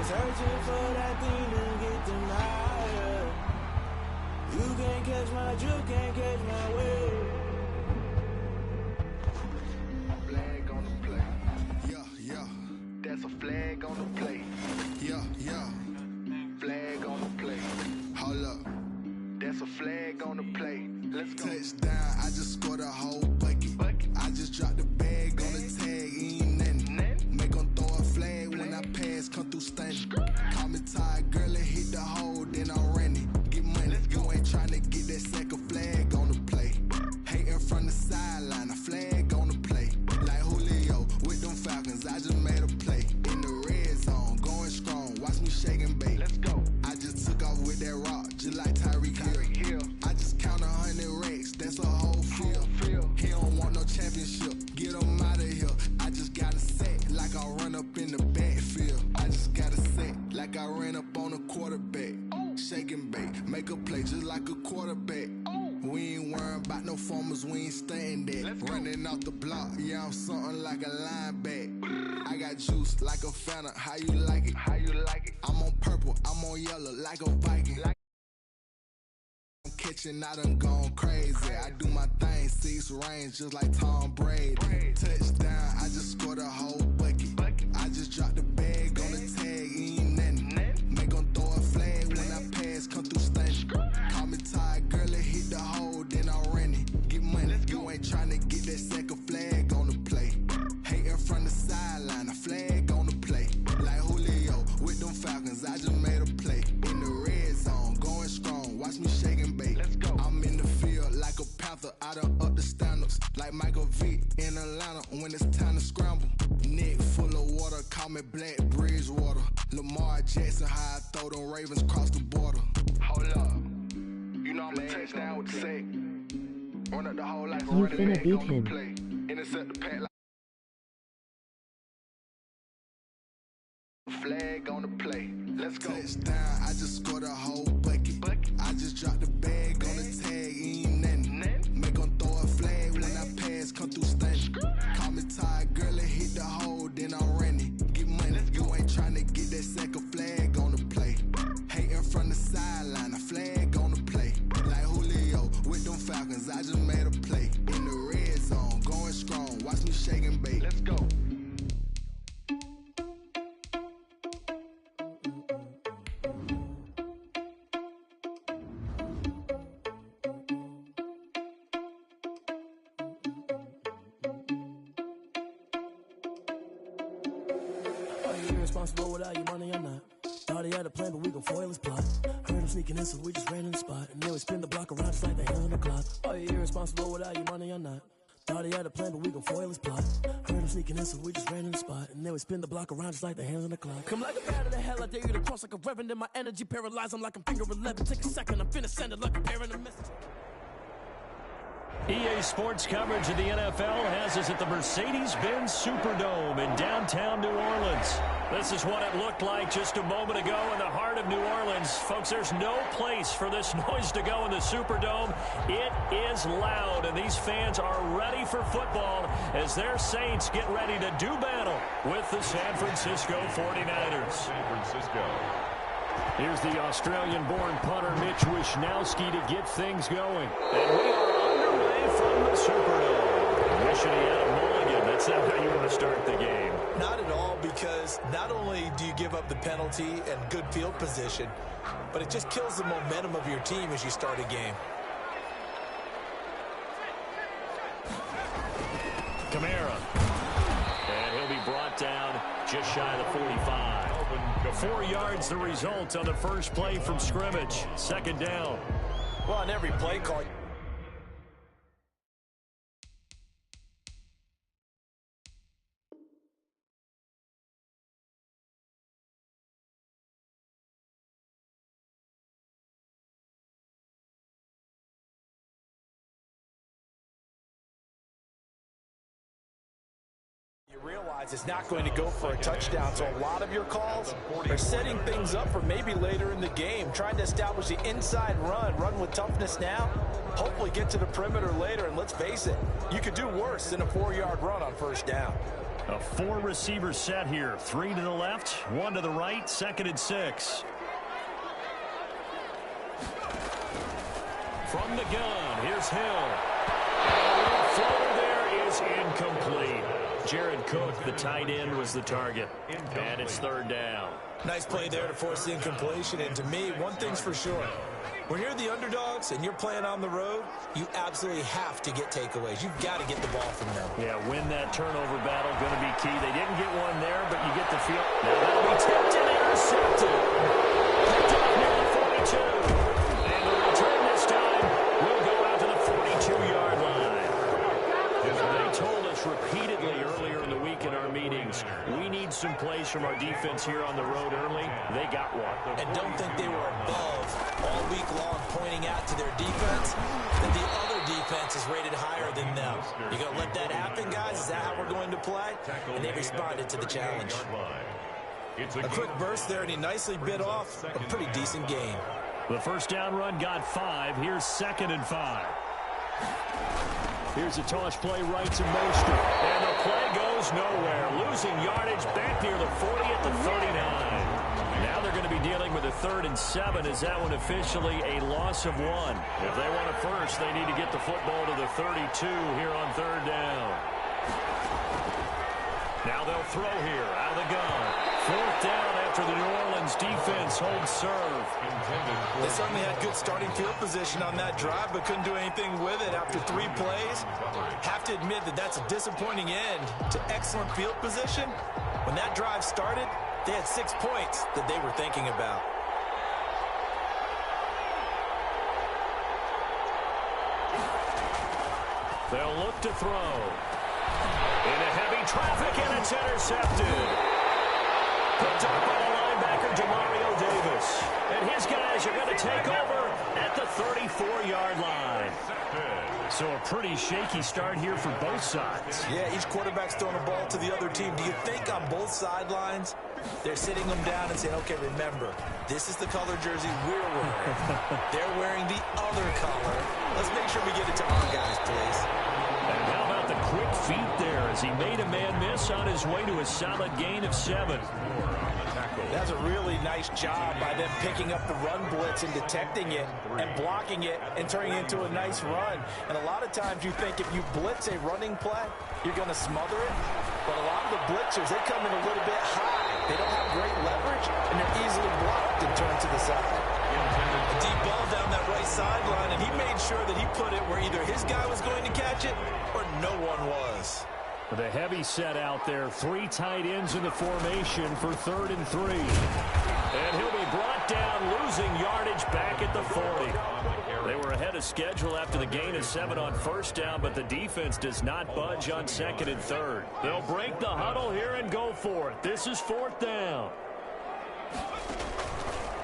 searching for that thing to get them higher. You can't catch my drift, can't catch my wave. Flag on the play. Yeah, yeah. That's a flag on the play. Yeah, yeah. Flag on the play. Hold up. That's a flag on the play. Let's go. Touchdown, I just scored a whole bucket. I just dropped the bag on the tag, ain't nothing. Make them throw a flag when I pass, come through stunning. Call me tired, girl, and hit the hole, then I'm running. Get money, you ain't tryna get that second flag on the play. Hating from the sideline, a flag on the play. Like Julio with them Falcons, I just made a play. In the red zone, going strong, watch me shake and bake. Let's go. I just took off with that rock, just like Tyreek Hill. I just count 100 racks, that's a whole field. He don't want no championship, get him out of here. I just got a set, like I run up in the backfield. I just got a set, like I ran up on a quarterback. Shake and bake, make a play just like a quarterback. We ain't worrying about no formers, we ain't staying there. Running off the block, yeah, I'm something like a linebacker. I got juice like a Fanta, how you like it? How you like it? I'm on purple, I'm on yellow like a Viking. I'm catching, I done gone crazy. I do my thing, 6 range just like Tom Brady. Touchdown, I just scored a whole bucket. I just dropped the bag on the tag, ain't nothing. Make them throw a flag when I pass, come through stunning. Call me tired, girl, and hit the hole, then I'm running. Get money, you ain't tryna get that second flag on the play. Hating from the sideline, a flag on the play. Like Julio with them Falcons, I just made a play. In the red zone, going strong, watch me shake and bake. Let's go. I'm in the field like a Panther, I done up the standards. Like Michael Vick in Atlanta when it's time to scramble. Neck full of water, call me Black Bridgewater. Lamar Jackson, how I throw them Ravens cross the border. Hold up. You know I'm a touchdown with the sack. Run up the hole like a running back on the play. Intercept the pack like flag on the play. Let's go. Touchdown, I just scored a whole bucket. I just dropped the bag on the tag, ain't nothing. Make them throw a flag when I pass, come through stunning. Call me tired, girl, and hit the hole, then I'm running. Get money, you ain't tryna get that second flag on the play. Hating from the sideline, a flag on the play. Like Julio with them Falcons, I just made a play. In the red zone, going strong, watch me shake and bake. Let's go. Irresponsible without your money or not. Thought he had a plan, but we gon' foil his plot. Heard him sneaking in, so we just ran in the spot. And then we spin the block around just like the hands on the clock. Are you irresponsible without your money or not? Thought he had a plan, but we gon' foil his plot. Heard him sneaking in, so we just ran in the spot. And then we spin the block around just like the hands on the clock. Come like a bat of the hell, I dare you to cross like a reverend. In my energy paralyzed, I'm like I'm finger 11. Take a second, I'm finna send it like a parent a message. EA Sports coverage of the NFL has us at the Mercedes-Benz Superdome in downtown New Orleans. This is what it looked like just a moment ago in the heart of New Orleans. Folks, there's no place for this noise to go in the Superdome. It is loud, and these fans are ready for football as their Saints get ready to do battle with the San Francisco 49ers. San Francisco. Here's the Australian-born punter Mitch Wishnowsky to get things going. And we are underway from the Superdome. Wishing he had a mulligan. That's not how you want to start the game. Not at all, because not only do you give up the penalty and good field position, but it just kills the momentum of your team as you start a game. Kamara. And he'll be brought down just shy of the 45. 4 yards the result on the first play from scrimmage. Second down. Well, on every play call, you realize it's not going to go for a touchdown, so a lot of your calls are setting things up for maybe later in the game, trying to establish the inside run with toughness now, hopefully get to the perimeter later, and let's face it, you could do worse than a 4-yard run on first down. A 4-receiver set here. 3 to the left, 1 to the right, 2nd and 6. From the gun, here's Hill. And the floater there is incomplete. Jared Cook, the tight end, was the target. And it's 3rd down. Nice play there to force the incompletion. And to me, one thing's for sure. When you're the underdogs and you're playing on the road, you absolutely have to get takeaways. You've got to get the ball from them. Yeah, win that turnover battle, going to be key. They didn't get one there, but you get the feel. Now that'll be tipped and intercepted. Picked up near the 42. And the return this time will go out to the 42-yard line. They told us repeatedly earlier in the week in our meetings, we need some plays from our defense here on the road early. They got one. And don't think they were above all week long pointing out to their defense that the other defense is rated higher than them. You going to let that happen, guys? Is that how we're going to play? And they responded to the challenge. A quick burst there, and he nicely bit off a pretty decent gain. The first down run got 5. Here's 2nd and 5. Here's a toss play right to Mostert. And the play goes nowhere. Losing yardage back near the 40 at the 39. Now they're going to be dealing with a 3rd and 7. Is that one officially a loss of 1? If they want it first, they need to get the football to the 32 here on 3rd down. Now they'll throw here out of the gun. 4th down after the New Orleans defense holds serve. They certainly had good starting field position on that drive, but couldn't do anything with it after 3 plays. Have to admit that that's a disappointing end to excellent field position. When that drive started, they had 6 points that they were thinking about. They'll look to throw. Into heavy traffic, and it's intercepted. Picked up by the linebacker, Demario Davis. And his guys are going to take over at the 34-yard line. So a pretty shaky start here for both sides. Yeah, each quarterback's throwing a ball to the other team. Do you think on both sidelines they're sitting them down and saying, okay, remember, this is the color jersey we're wearing. They're wearing the other color. Let's make sure we get it to our guys, please. And how about the quick feet there as he made a man miss on his way to a solid gain of 7. That's a really nice job by them picking up the run blitz and detecting it and blocking it and turning it into a nice run. And a lot of times you think if you blitz a running play, you're going to smother it. But a lot of the blitzers, they come in a little bit high. They don't have great leverage, and they're easily blocked and turned to the side. A deep ball down that right sideline, and he made sure that he put it where either his guy was going to catch it or no one was. The heavy set out there. 3 tight ends in the formation for 3rd and 3. And he'll be brought down, losing yardage back at the 40. They were ahead of schedule after the gain of 7 on 1st down, but the defense does not budge on 2nd and 3rd. They'll break the huddle here and go for it. This is 4th down.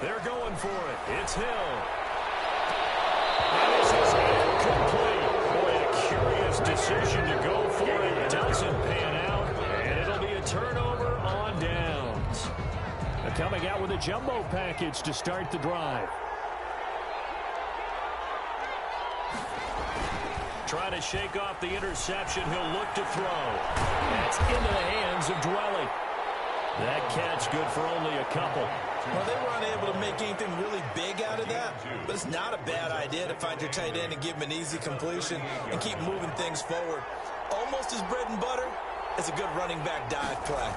They're going for it. It's Hill. And this is incomplete. Boy, a curious decision to go for it. It doesn't pan out, and it'll be a turnover on downs. Coming out with a jumbo package to start the drive. Trying to shake off the interception. He'll look to throw. That's into the hands of Dwelly. That catch good for only a couple. Well, they were unable to make anything really big out of that, but it's not a bad idea to find your tight end and give him an easy completion and keep moving things forward. Almost as bread and butter as a good running back dive play.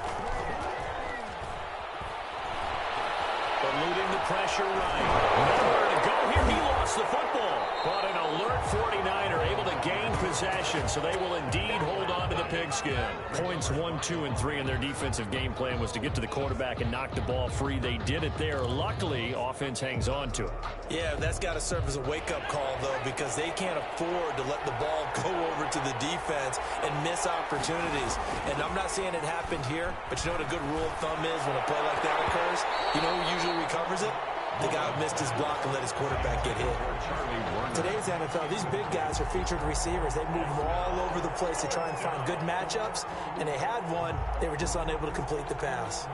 Eluding the pressure right. Nowhere to go here. He lost the football. But an alert 49er able to gain possession, so they will indeed hold on to the pigskin. Points 1, 2, and 3 in their defensive game plan was to get to the quarterback and knock the ball free. They did it there. Luckily, offense hangs on to it. Yeah, that's got to serve as a wake-up call, though, because they can't afford to let the ball go over to the defense and miss opportunities. And I'm not saying it happened here, but you know what a good rule of thumb is when a play like that occurs? You know who usually recovers it? The guy who missed his block and let his quarterback get hit. Today's NFL, these big guys are featured receivers. They move all over the place to try and find good matchups, and they had one. They were just unable to complete the pass.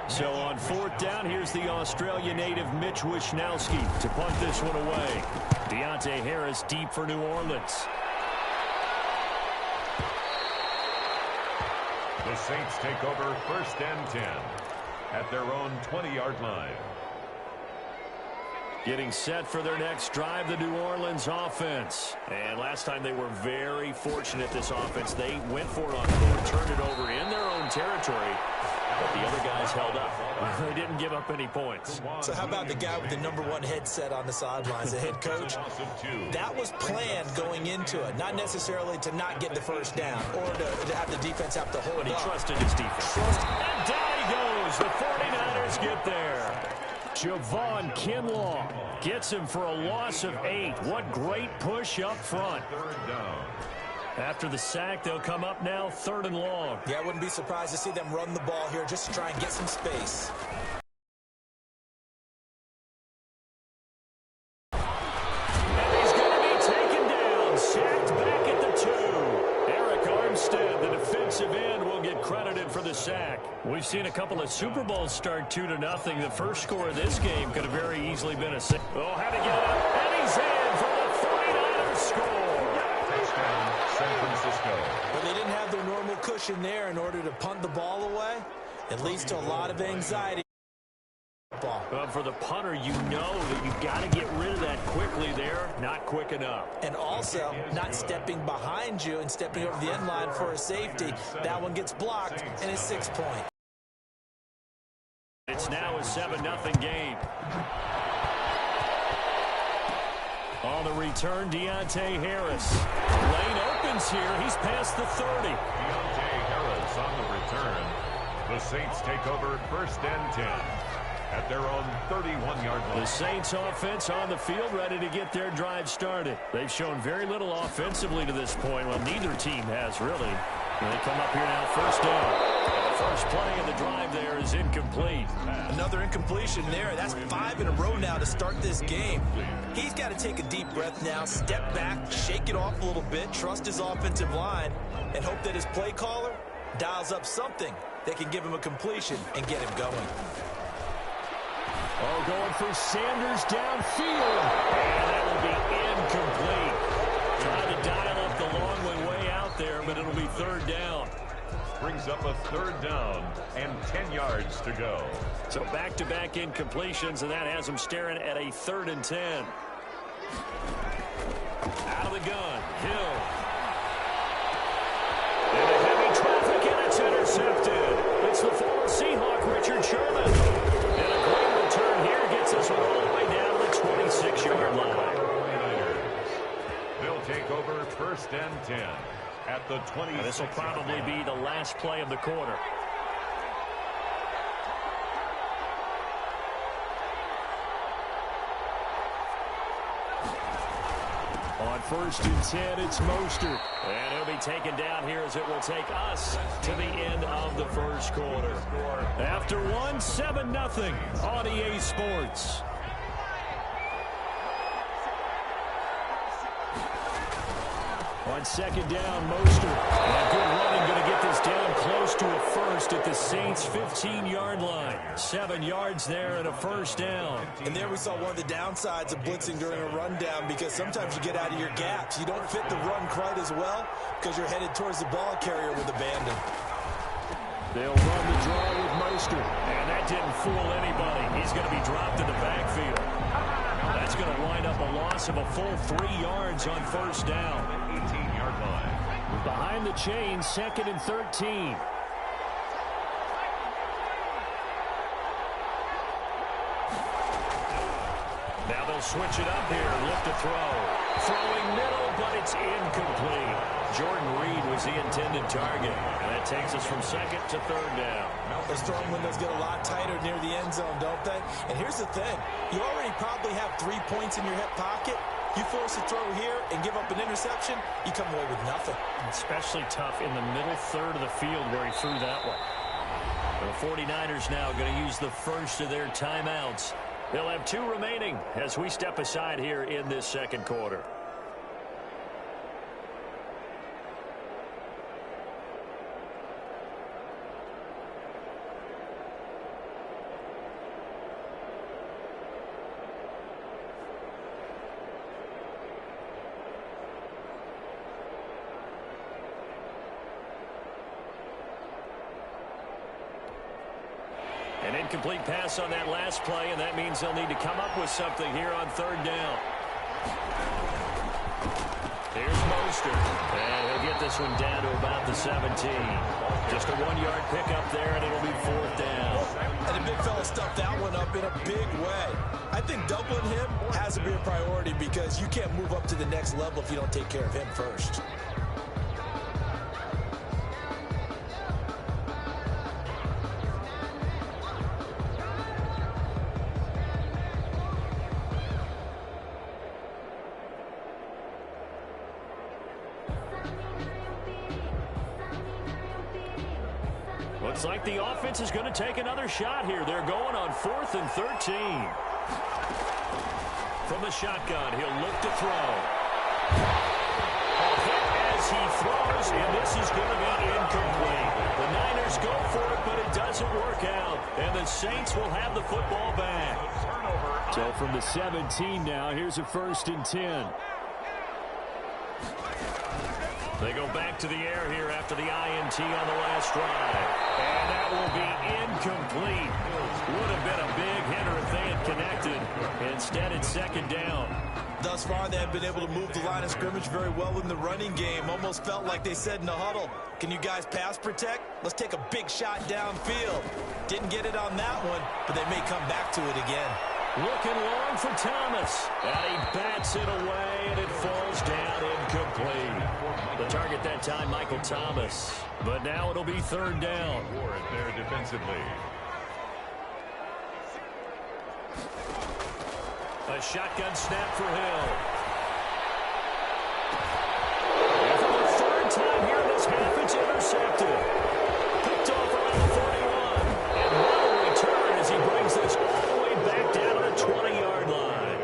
So on 4th down, here's the Australia native Mitch Wishnowsky to punt this one away. Deontay Harris deep for New Orleans. The Saints take over 1st and 10 at their own 20-yard line. Getting set for their next drive, the New Orleans offense. And last time they were very fortunate, this offense. They went for it on fourth, turned it over in their own territory, but the other guys held up. They didn't give up any points. So how about the guy with the #1 headset on the sidelines, the head coach? That was planned going into it, not necessarily to not get the first down or to have the defense have to hold But he up. trusted his defense. And down he goes. The 49ers get there. Javon Kinlaw gets him for a loss of 8. What great push up front. After the sack, they'll come up now 3rd and long. Yeah, I wouldn't be surprised to see them run the ball here just to try and get some space. And he's going to be taken down. Sacked back at the 2. Eric Armstead, the defensive end, will get credited for the sack. We've seen a couple of Super Bowls start 2-0. The first score of this game could have very easily been a 6. Oh, had to get up, and he's in for the 49ers score. Touchdown, San Francisco. But they didn't have their normal cushion there in order to punt the ball away. It leads to a lot of anxiety. For the punter, you know that you've got to get rid of that quickly there. Not quick enough. And also, not stepping behind you and stepping over the end line for a safety. That one gets blocked, and it's 6 points. It's now a 7-0 game. On the return, Deontay Harris. Lane opens here. He's past the 30. Deontay Harris on the return. The Saints take over 1st and 10 at their own 31-yard line. The Saints offense on the field, ready to get their drive started. They've shown very little offensively to this point. Well, neither team has really. They come up here now, 1st down. And the first play of the drive there is incomplete. Another incompletion there. That's 5 in a row now to start this game. He's got to take a deep breath now, step back, shake it off a little bit, trust his offensive line, and hope that his play caller dials up something that can give him a completion and get him going. Oh, going for Sanders downfield. And that will be incomplete. Trying to dial up the long way out there, but it'll be 3rd down. Brings up a 3rd down and 10 yards to go. So back-to-back incompletions, and that has them staring at a 3rd and 10. Out of the gun, Hill. Into heavy traffic, and it's intercepted. It's the former Seahawk, Richard Sherman. And a great return here gets us all the way down to the 26-yard line. They'll take over 1st and 10 at the 20. This will probably be the last play of the quarter. On 1st and 10, it's Mostert. And he'll be taken down here as it will take us to the end of the first quarter. After 7-0 on EA Sports. On 2nd down, Mostert. And good running, going to get this down close to a first at the Saints' 15-yard line. 7 yards there and a 1st down. And there we saw one of the downsides of blitzing during a rundown, because sometimes you get out of your gaps. You don't fit the run quite as well because you're headed towards the ball carrier with abandon. They'll run the draw with Mostert. And that didn't fool anybody. He's going to be dropped in the backfield. That's going to wind up a loss of a full 3 yards on 1st down. 18-yard line. Behind the chain, 2nd and 13. Now they'll switch it up here. Look to throw. Throwing middle, but it's incomplete. Jordan Reed was the intended target. And that takes us from 2nd to 3rd down. Those throwing windows get a lot tighter near the end zone, don't they? And here's the thing. You already probably have 3 points in your hip pocket. You force a throw here and give up an interception, you come away with nothing. Especially tough in the middle third of the field where he threw that one. The 49ers now going to use the first of their timeouts. They'll have 2 remaining as we step aside here in this second quarter. An incomplete pass on that last play, and that means they'll need to come up with something here on third down. Here's Mostert, and he'll get this one down to about the 17. Just a 1-yard pickup there, and it'll be fourth down. And the big fella stuffed that one up in a big way. I think doubling him has to be a priority because you can't move up to the next level if you don't take care of him first. Looks like the offense is going to take another shot here. They're going on 4th and 13. From the shotgun, he'll look to throw. A hit as he throws, and this is going to be incomplete. The Niners go for it, but it doesn't work out. And the Saints will have the football back. So from the 17 now, here's a 1st and 10. They go back to the air here after the INT on the last drive. And that will be incomplete. Would have been a big hitter if they had connected. Instead, it's 2nd down. Thus far, they have been able to move the line of scrimmage very well in the running game. Almost felt like they said in the huddle, can you guys pass protect? Let's take a big shot downfield. Didn't get it on that one, but they may come back to it again. Looking long for Thomas. And he bats it away, and it falls down incomplete. The target that time, Michael Thomas. But now it'll be 3rd down. For it there defensively. A shotgun snap for Hill. And for the 3rd time here in this half, it's intercepted. Picked off around the 41. And what a return as he brings this all the way back down to the 20-yard line.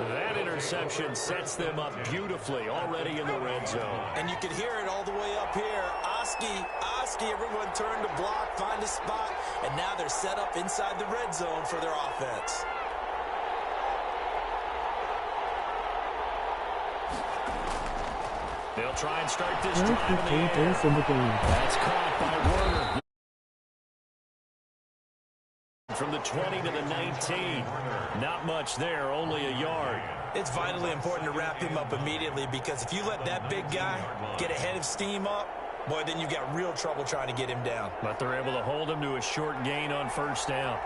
That interception sets them up beautifully already in the red zone. And you can hear it all the way up here. Oski, everyone turned to block, find a spot, and now they're set up inside the red zone for their offense. They'll try and start this drive in the air. That's caught by Werner. From the 20 to the 19. Not much there, only a yard. It's vitally important to wrap him up immediately because if you let that big guy get ahead of steam up, boy, then you've got real trouble trying to get him down. But they're able to hold him to a short gain on 1st down.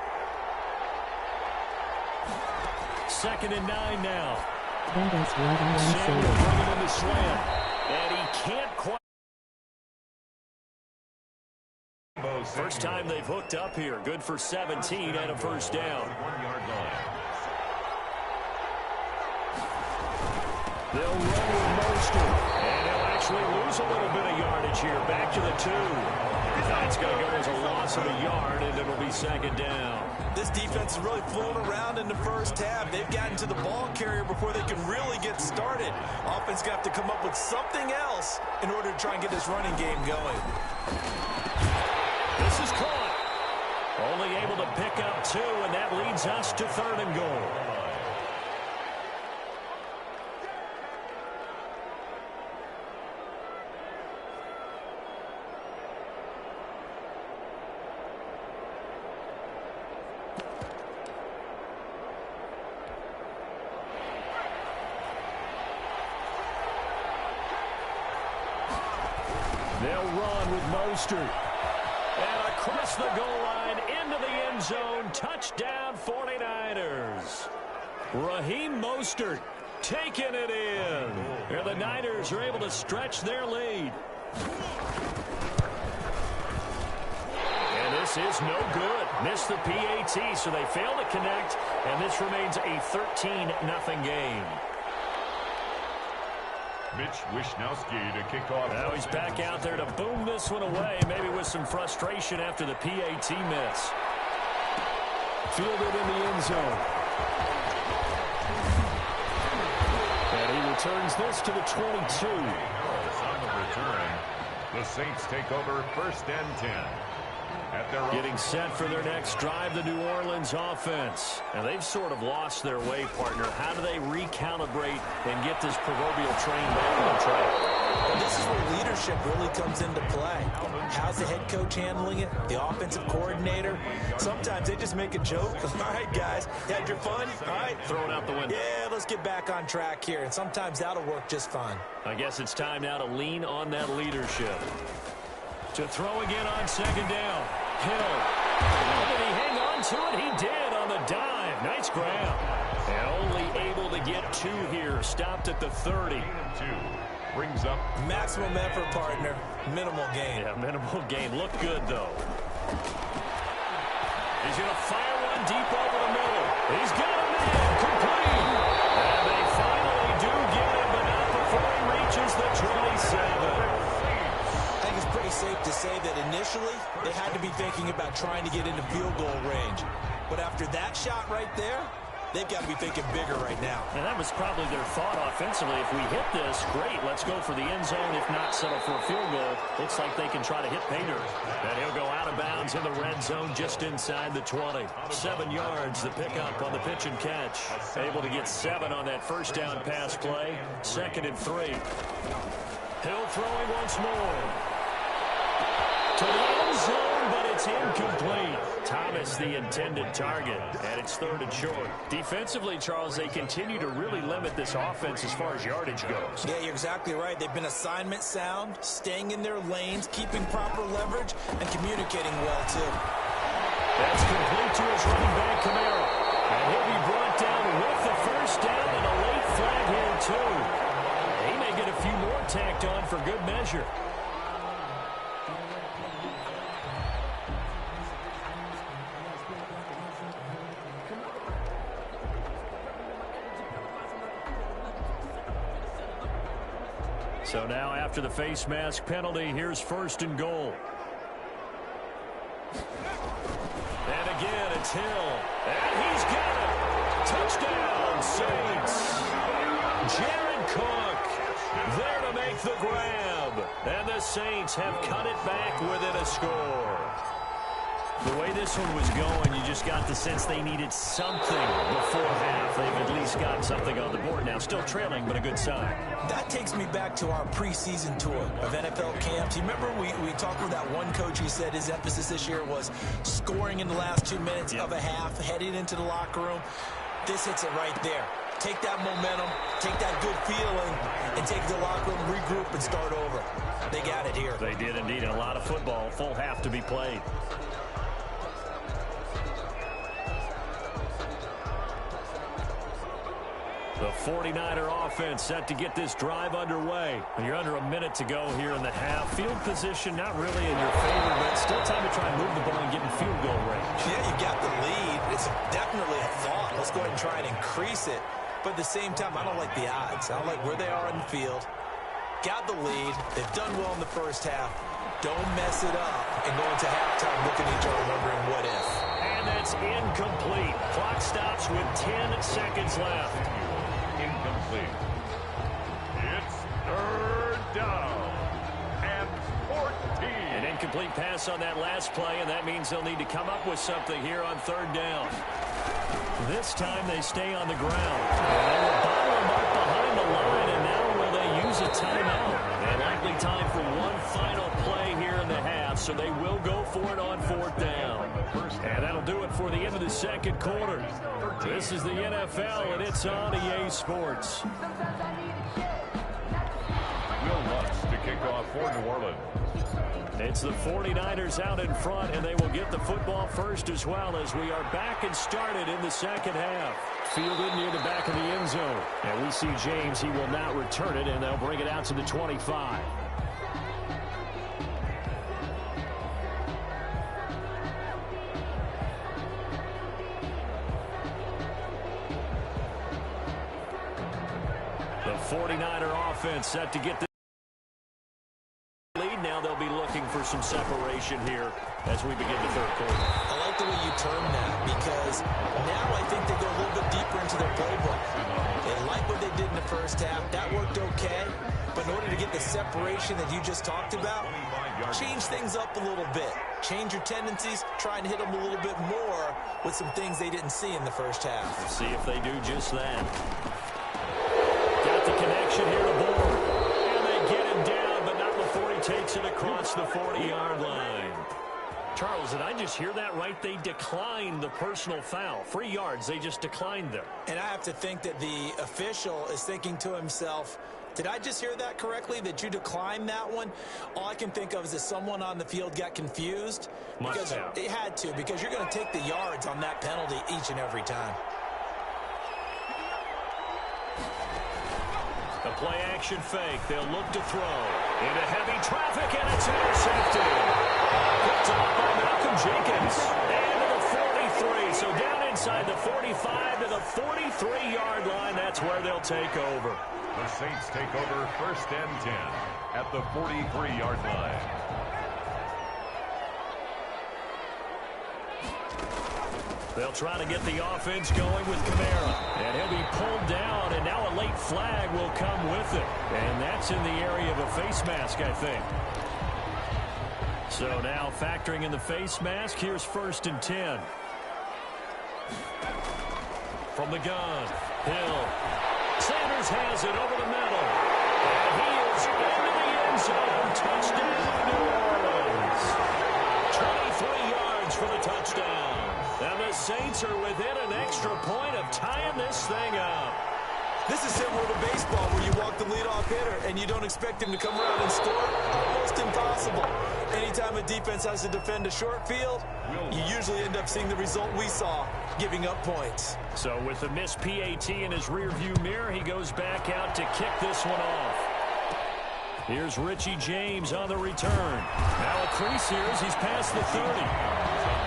2nd and 9 now. That is what I'm saying. Bringing in the slam. And he can't quite. First time they've hooked up here. Good for 17 and a 1st down. 1-yard line. They'll run with Mostert. And he'll actually lose a little bit of yardage here. Back to the 2. That's going to go as a loss of a yard, and it'll be 2nd down. This defense has really flown around in the first half. They've gotten to the ball carrier before they can really get started. Offense got to come up with something else in order to try and get this running game going. This is caught. Only able to pick up 2, and that leads us to 3rd and goal. They'll run with Mostert. And across the goal line into the end zone. Touchdown 49ers. Raheem Mostert taking it in. And the Niners are able to stretch their lead. And this is no good. Missed the PAT, so they fail to connect. And this remains a 13-0 game. Mitch Wishnowski to kick off. Now he's back out there to boom this one away, maybe with some frustration after the PAT miss. Fielded in the end zone. And he returns this to the 22. On the return, the Saints take over 1st and 10. Getting set for their next drive, the New Orleans offense. Now, they've sort of lost their way, partner. How do they recalibrate and get this proverbial train back on track? And this is where leadership really comes into play. How's the head coach handling it? The offensive coordinator? Sometimes they just make a joke. All right, guys, you had your fun? All right. Throw it out the window. Yeah, let's get back on track here. And sometimes that'll work just fine. I guess it's time now to lean on that leadership. To throw again on second down. Hill. Did he hang on to it? He did on the dive. Nice grab. And only able to get 2 here. Stopped at the 30. 2 brings up Maximum effort, partner. Minimal gain. Yeah, minimal gain. Looked good, though. He's going to fire one deep over the middle. He's got a man. Complete. And they finally do get him, but not before he reaches the 27. I think it's pretty safe to say that initially they had to be thinking about trying to get into field goal range. But after that shot right there, they've got to be thinking bigger right now. And that was probably their thought offensively. If we hit this, great. Let's go for the end zone. If not, settle for a field goal. Looks like they can try to hit Pater. And he'll go out of bounds in the red zone just inside the 20. 7 yards, the pickup on the pitch and catch. Able to get 7 on that first down pass play. 2nd and 3. Hill throwing once more. To the end zone, but it's incomplete. Thomas, the intended target, and it's 3rd and short. Defensively, Charles, they continue to really limit this offense as far as yardage goes. Yeah, you're exactly right. They've been assignment sound, staying in their lanes, keeping proper leverage, and communicating well, too. That's complete to his running back, Kamara. And he'll be brought down with the first down and a late flag here, too. He may get a few more tacked on for good measure. So now after the face mask penalty, here's 1st and goal. And again, it's Hill. And he's got it. Touchdown, Saints. Jared Cook there to make the grab. And the Saints have cut it back within a score. The way this one was going, you just got the sense they needed something before half. They've at least got something on the board now. Still trailing, but a good sign. That takes me back to our preseason tour of NFL camps. You remember we talked with that one coach who said his emphasis this year was scoring in the last 2 minutes of a half, heading into the locker room. This hits it right there. Take that momentum, take that good feeling, and take the locker room, regroup, and start over. They got it here. They did indeed. A lot of football, full half to be played. The 49er offense set to get this drive underway. You're under a minute to go here in the half. Field position not really in your favor, but still time to try and move the ball and get in field goal range. Yeah, you got the lead. It's definitely a thought. Let's go ahead and try and increase it. But at the same time, I don't like the odds. I don't like where they are on the field. Got the lead. They've done well in the first half. Don't mess it up and go into halftime looking at each other wondering what if. And that's incomplete. Clock stops with 10 seconds left. incomplete. It's 3rd down and 14. An incomplete pass on that last play, and that means they'll need to come up with something here on 3rd down. This time they stay on the ground. They will bottle them up behind the line, and now will they use a timeout? And likely time for one final play here in the half, so they will go for it on 4th down. And that'll do it for the end of the second quarter. This is the NFL, and it's on EA Sports. Will Lutz to kick off for New Orleans. It's the 49ers out in front, and they will get the football first as well as we are back and started in the second half. Fielded near the back of the end zone. And we see James. He will not return it, and they'll bring it out to the 25. The 49er offense set to get the lead. Now they'll be looking for some separation here as we begin the third quarter. I like the way you term that, because now I think they go a little bit deeper into their playbook. They like what they did in the first half. That worked okay. But in order to get the separation that you just talked about, change things up a little bit. Change your tendencies, try and hit them a little bit more with some things they didn't see in the first half. Let's see if they do just that. Got the connection here to Bourne. And they get him down, but not before he takes it across the 40-yard line. Charles, did I just hear that right? They declined the personal foul. 3 yards, they just declined them. And I have to think that the official is thinking to himself, did I just hear that correctly, that you declined that one? All I can think of is that someone on the field got confused. Because it had to, because you're going to take the yards on that penalty each and every time. The play-action fake. They'll look to throw. Into heavy traffic, and it's intercepted. Picked up by Malcolm Jenkins. And to the 43. So down inside the 45 to the 43-yard line. That's where they'll take over. The Saints take over 1st and 10 at the 43-yard line. They'll try to get the offense going with Kamara. And he'll be pulled down, and now a late flag will come with it. And that's in the area of a face mask, I think. So now factoring in the face mask, here's 1st and 10. From the gun, Hill. Sanders has it over the middle. And he is into the end zone. Touchdown, New Orleans. 23 yards for the touchdown. And the Saints are within an extra point of tying this thing up. This is similar to baseball where you walk the leadoff hitter and you don't expect him to come around and score. Almost impossible. Anytime a defense has to defend a short field, you usually end up seeing the result we saw, giving up points. So with the missed PAT in his rearview mirror, he goes back out to kick this one off. Here's Richie James on the return. Now a crease here as he's past the 30. On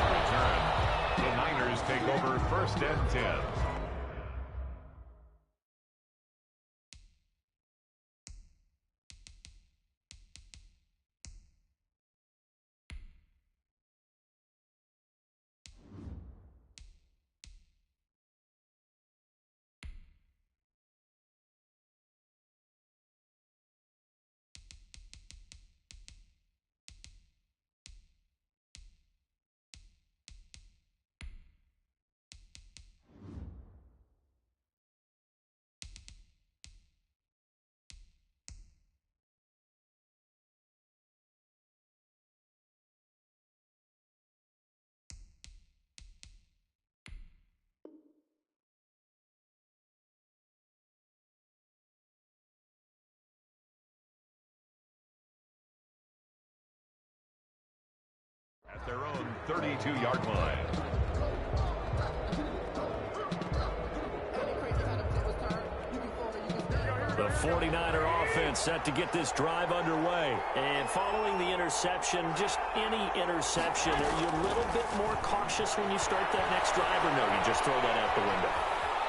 the return, the Niners take over 1st and 10. At their own 32-yard line. The 49er offense set to get this drive underway. And following the interception, just any interception, are you a little bit more cautious when you start that next drive, or no, you just throw that out the window?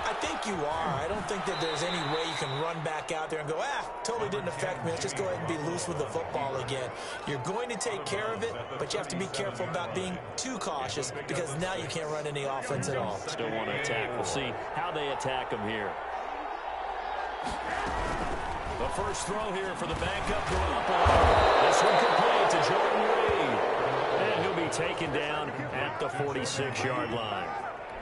I think you are. I don't think that there's any way you can run back out there and go, totally didn't affect me. Let's just go ahead and be loose with the football again. You're going to take care of it, but you have to be careful about being too cautious because now you can't run any offense at all. Still want to attack. We'll see how they attack them here. The first throw here for the backup Garoppolo. This one complete to Jordan Reed. And he'll be taken down at the 46-yard line.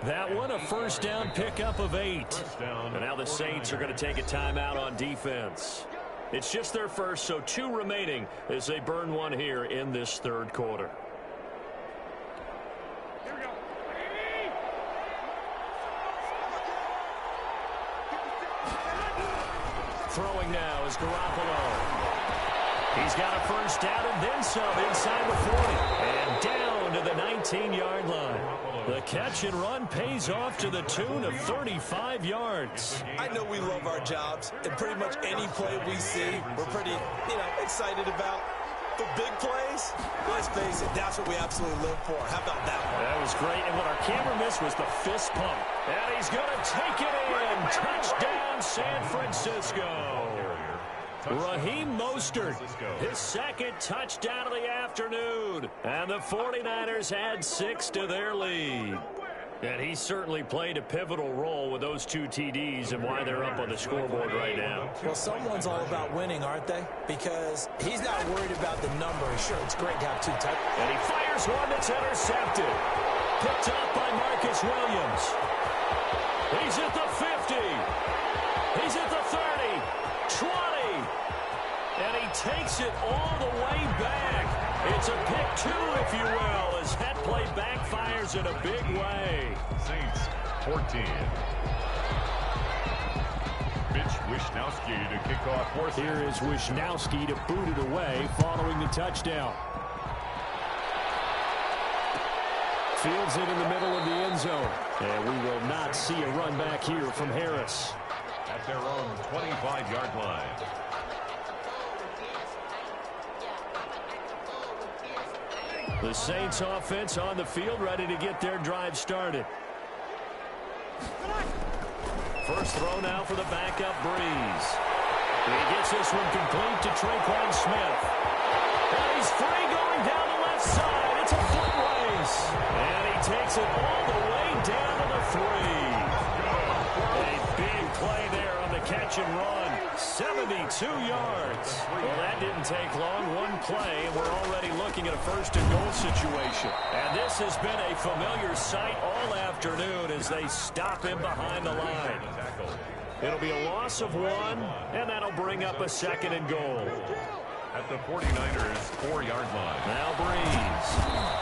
That one, a first down pickup of 8. And now the Saints are going to take a timeout on defense. It's just their first, so 2 remaining as they burn one here in this third quarter. Throwing now is Garoppolo. He's got a first down and then some inside the 40. And down to the 19-yard line. The catch and run pays off to the tune of 35 yards. I know we love our jobs, and pretty much any play we see, we're pretty, excited about. The big plays, let's face it, that's what we absolutely live for. How about that one? That was great, and what our camera missed was the fist pump. And he's going to take it in. Touchdown, San Francisco. Raheem Mostert, his second touchdown of the afternoon. And the 49ers add 6 to their lead. And he certainly played a pivotal role with those 2 TDs and why they're up on the scoreboard right now. Well, someone's all about winning, aren't they? Because he's not worried about the number. Sure, it's great to have 2 touchdowns. And he fires one that's intercepted. Picked up by Marcus Williams. He's at the 50. He's at the 30. 20. And he takes it all the way back. It's a pick two, if you will, as that play backfires in a big way. Saints 14. Mitch Wishnowski to kick off for. Here is Wishnowski to boot it away following the touchdown. Fields it in the middle of the end zone. And we will not see a run back here from Harris. At their own 25-yard line. The Saints offense on the field, ready to get their drive started. First throw now for the backup Breeze. He gets this one complete to Traquan Smith. And he's free going down the left side. It's a foot race. And he takes it all the way down to the 3. A big play there on the catch and run. 72 yards. Well, that didn't take long. One play, and we're already looking at a first-and-goal situation. And this has been a familiar sight all afternoon as they stop him behind the line. It'll be a loss of 1, and that'll bring up a second and goal. At the 49ers' 4-yard line. Now Breeze.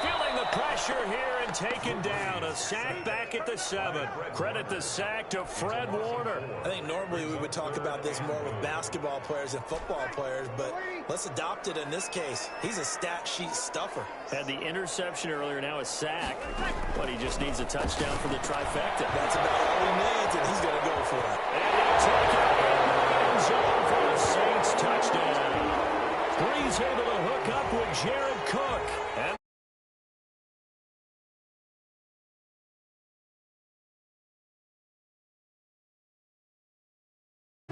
Feeling the pressure here and taken down. A sack back at the 7. Credit the sack to Fred Warner. I think normally we would talk about this more with basketball players and football players, but let's adopt it in this case. He's a stat sheet stuffer. Had the interception earlier, now a sack. But he just needs a touchdown for the trifecta. That's about all he needs, and he's going to go for it. And he'll take it in the end zone for the Saints touchdown. Breeze able to hook up with Jared Cook. And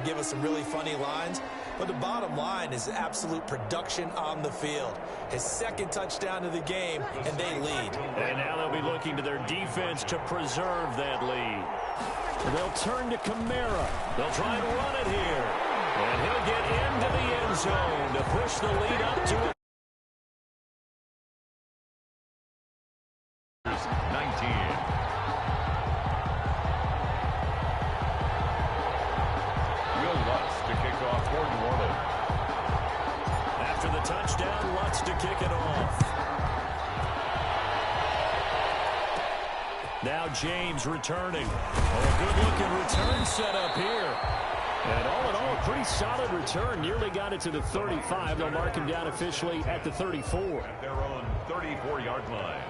give us some really funny lines, but the bottom line is absolute production on the field. His second touchdown of the game, and they lead. And now they'll be looking to their defense to preserve that lead. They'll turn to Kamara. They'll try and run it here. And he'll get into the end zone to push the lead up to it. 19. Will Lutz to kick off for New Orleans. After the touchdown, Lutz to kick it off. Now James returning. A good-looking return set up here. And all in all, a pretty solid return. Nearly got it to the 35. They'll mark him down officially at the 34. At their own 34-yard line.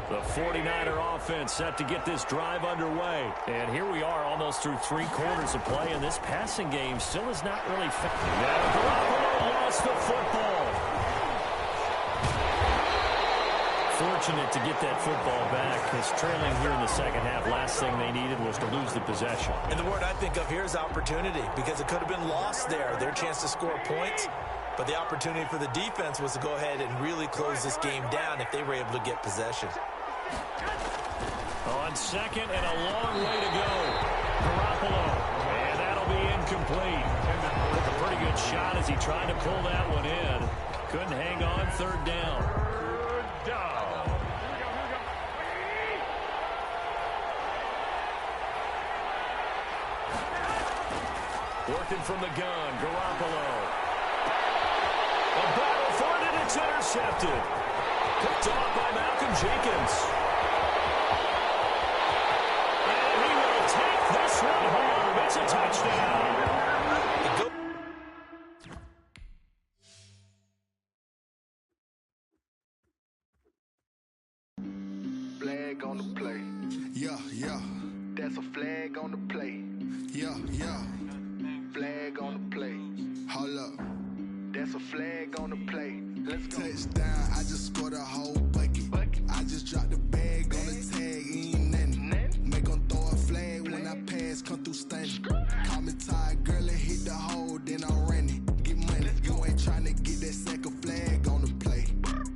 The 49er offense set to get this drive underway. And here we are almost through 3 quarters of play, and this passing game still is not really found. Now Garoppolo lost the football. Fortunate to get that football back. As trailing here in the second half, last thing they needed was to lose the possession. And the word I think of here is opportunity, because it could have been lost there. Their chance to score points, but the opportunity for the defense was to go ahead and really close this game down if they were able to get possession. On second and a long way to go. Garoppolo, and that'll be incomplete. Took a pretty good shot as he tried to pull that one in. Couldn't hang on, third down. Working from the gun, Garoppolo. A battle for it, and it's intercepted. Picked off by Malcolm Jenkins. And he will take this one home. It's a touchdown. Flag on the play. Yeah, yeah. That's a flag on the play. Yeah, yeah. Flag on the play. Hold up. That's a flag on the play. Let's go. Touchdown, I just scored a whole bucket. I just dropped the bag on the tag, ain't nothing. Make them throw a flag when I pass, come through stunning. Call me tired, girl, and hit the hole, then I'm running. Get money, you ain't trying to get that second flag on the play.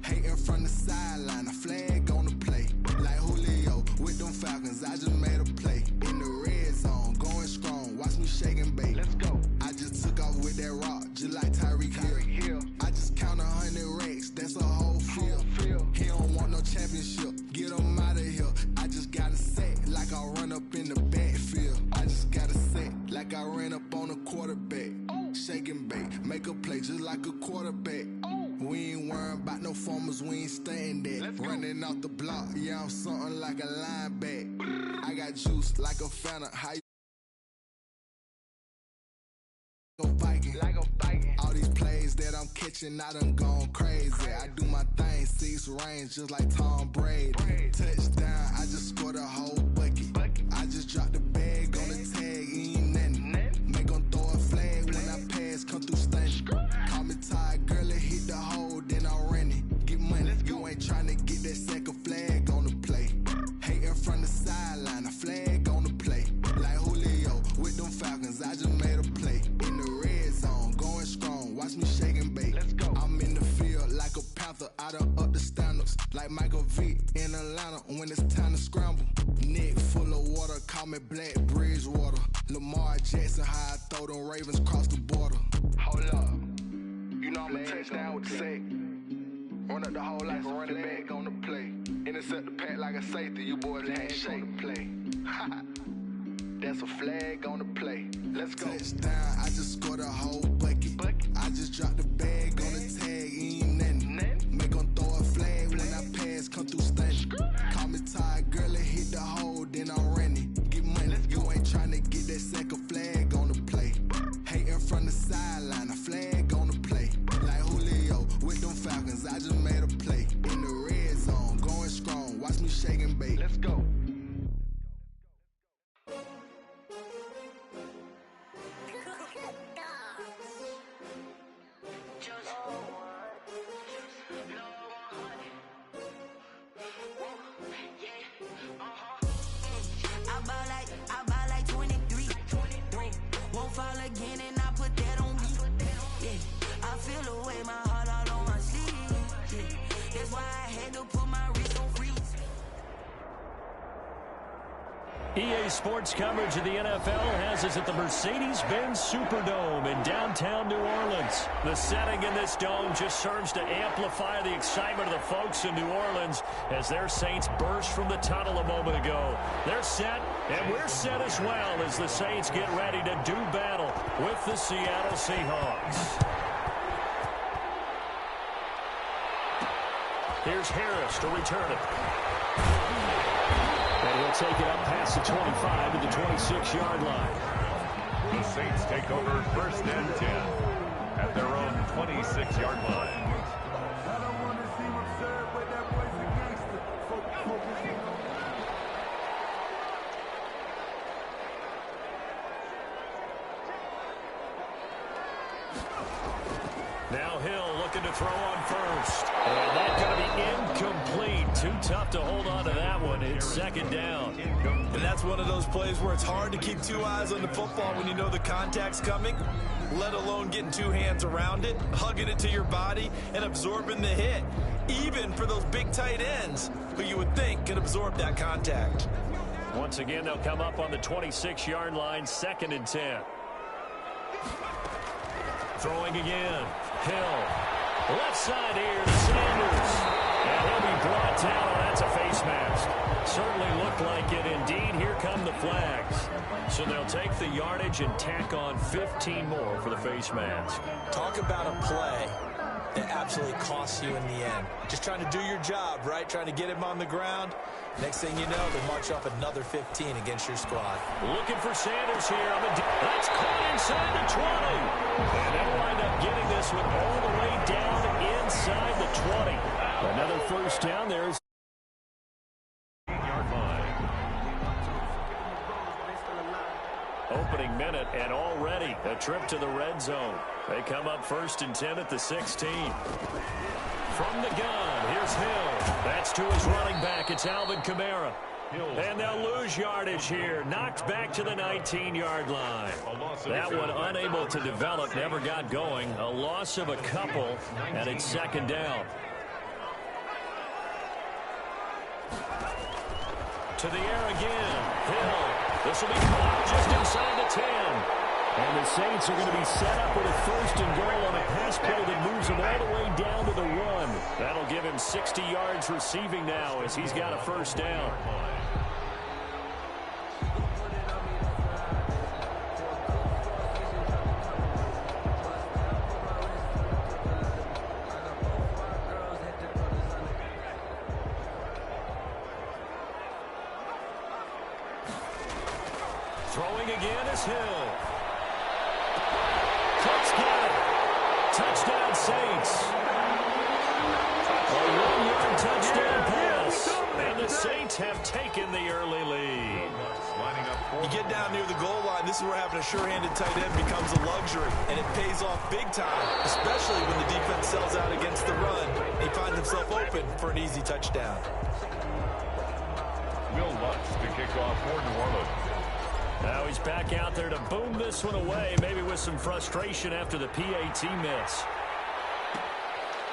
Hating from the sideline, a flag on the play. Like Julio with them Falcons, I just made a play. In the red zone, going strong, watch me shake and bake. Let's go. I just took off with that rock, just like Tyreek Hill. play just like a quarterback. We ain't worrying about no formers, we ain't staying there. Running off the block, yeah, I'm something like a linebacker. I got juice like a Fanta, how you Viking? Like a Viking. All these plays that I'm catching, I done gone crazy. I do my thing, 6 range just like Tom Brady. Touchdown, I just scored a whole bucket. I just dropped the bag on the tag, ain't nothing. Make 'em throw a flag when I pass, come through stunning. Call me tired, girl, it hit the hole, then I'm running. Get money, you ain't tryna get that second flag on the play. Hating from the sideline, a flag on the play. Like Julio with them Falcons, I just made a play. In the red zone, going strong, watch me shake and bake. I'm in the field like a panther, I done up the standards. Like Michael Vick in Atlanta when it's time to scramble. Neck full of water, call me Black Bridgewater. Lamar Jackson, how I throw them Ravens cross the border. Hold up, you know I'm a touchdown with the sack. Run up the whole like a running back on the play. Intercept the pack like a safety, you boys ain't shake the play. That's a flag on the play. Let's go. Touchdown, I just scored a whole bucket. I just dropped the bag on the tag, ain't nothing. Make 'em throw a flag when I pass, come through stunning. Call me tired, girl, it hit the hole, then I'm running. Get money, you ain't tryna get that second flag on the play. Hating from the sideline, a flag on the play. Like Julio with them Falcons, I just made a play. In the red zone, going strong, watch me shake and bake. Let's go. I buy like 23. Won't fall again and I put that on me. Yeah, I feel the way, my heart all on my sleeve. Yeah, that's why I had to put my wrist on freeze. EA Sports coverage of the NFL has us at the Mercedes-Benz Superdome in downtown New Orleans. The setting in this dome just serves to amplify the excitement of the folks in New Orleans as their Saints burst from the tunnel a moment ago. They're set, and we're set as well as the Saints get ready to do battle with the Seattle Seahawks. Here's Harris to return it. And he'll take it up past the 25 to the 26-yard line. The Saints take over 1st and 10 at their own 26-yard line. I don't want to seem absurd, but that boy's a gangster. Focus. Now Hill looking to throw on first. And that's going to be incomplete. Too tough to hold on to that one. It's 2nd down. And that's one of those plays where it's hard to keep 2 eyes on the football when you know the contact's coming, let alone getting 2 hands around it, hugging it to your body, and absorbing the hit. Even for those big tight ends who you would think could absorb that contact. Once again, they'll come up on the 26-yard line, 2nd and 10. Throwing again. Hill. Left side here to Sanders. And he'll be brought down. Oh, that's a face mask. Certainly looked like it. Indeed, here come the flags. So they'll take the yardage and tack on 15 more for the face mask. Talk about a play that absolutely costs you in the end. Just trying to do your job, right? Trying to get him on the ground. Next thing you know, they march off another 15 against your squad. Looking for Sanders here. That's caught inside the 20. And they'll wind up getting this one all the way down inside the 20. Another first down there. Yard line. Opening minute, and already a trip to the red zone. They come up 1st and 10 at the 16. From the gun, here's Hill. That's to his running back. It's Alvin Kamara. And they'll lose yardage here. Knocked back to the 19-yard line. That one unable to develop, never got going. A loss of a couple, and it's 2nd down. To the air again. Hill. This will be caught just inside the 10. And the Saints are going to be set up with a 1st and goal on a pass play that moves them all the way down to the 1. That'll give him 60 yards receiving now as he's got a 1st down. Throwing again is Hill. Cook's got it. Touchdown, Saints. A 1-yard touchdown pass. And the Saints have taken the early lead. You get down near the goal line, this is where having a sure-handed tight end becomes a luxury, and it pays off big time, especially when the defense sells out against the run. He finds himself open for an easy touchdown. Will Lutz to kick off for New Orleans. Now he's back out there to boom this one away, maybe with some frustration after the PAT miss.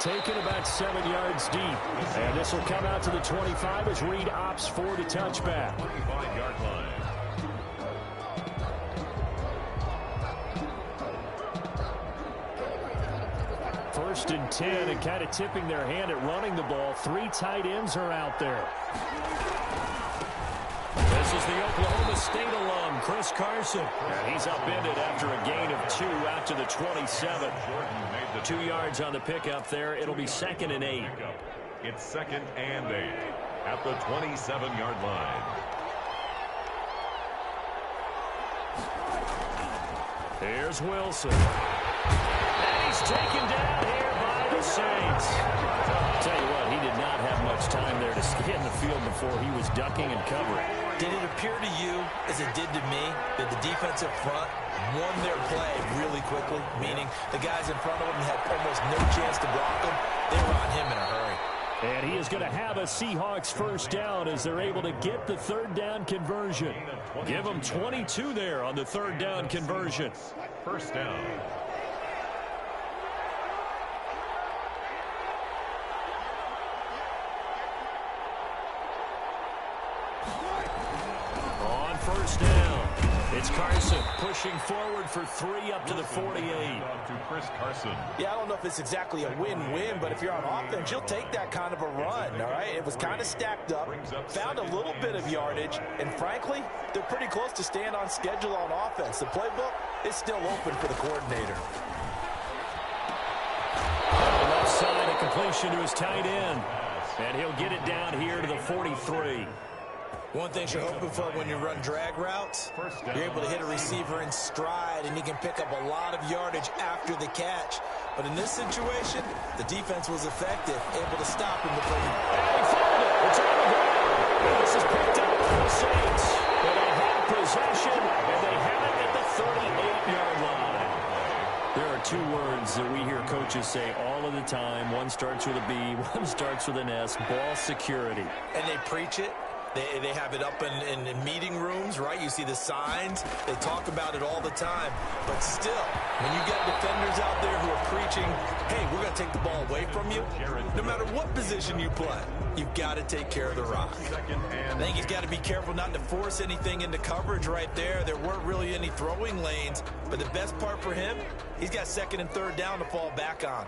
Taken about 7 yards deep. And this will come out to the 25 as Reed opts for the touchback. 25-yard line. First and 10, and kind of tipping their hand at running the ball. 3 tight ends are out there. This is the Oklahoma State alum, Chris Carson. And he's upended after a gain of 2 out to the 27. 2 yards on the pickup there. It'll be 2nd and 8. It's 2nd and 8 at the 27-yard line. Here's Wilson. And he's taken down here by the Saints. I'll tell you what, he did not have much time there to scan the field before he was ducking and covering. Did it appear to you, as it did to me, that the defensive front won their play really quickly? Meaning the guys in front of them had almost no chance to block them. They were on him in a hurry. And he is going to have a Seahawks first down as they're able to get the 3rd down conversion. Give them 22 there on the 3rd down conversion. First down. On first down, it's Carson pushing forward for 3 up to the 48. To Chris Carson. Yeah, I don't know if it's exactly a win-win, but if you're on offense, you'll take that kind of a run, all right? It was kind of stacked up, found a little bit of yardage, and frankly, they're pretty close to staying on schedule on offense. The playbook is still open for the coordinator. On the left side, a completion to his tight end. And he'll get it down here to the 43. One thing you're hoping for when you run drag routes, you're able to hit a receiver in stride, and he can pick up a lot of yardage after the catch. But in this situation, the defense was effective, able to stop him before he... And he found it. It's on the ground. This is picked up by the Saints. And they have possession, and they have it at the 38-yard line. There are 2 words that we hear coaches say all of the time. One starts with a B, one starts with an S, ball security. And they preach it. They have it up in meeting rooms, right? You see the signs. They talk about it all the time. But still, when you get defenders out there who are preaching, hey, we're going to take the ball away from you, no matter what position you play, you've got to take care of the rock. I think he's got to be careful not to force anything into coverage right there. There weren't really any throwing lanes. But the best part for him, he's got 2nd and 3rd down to fall back on.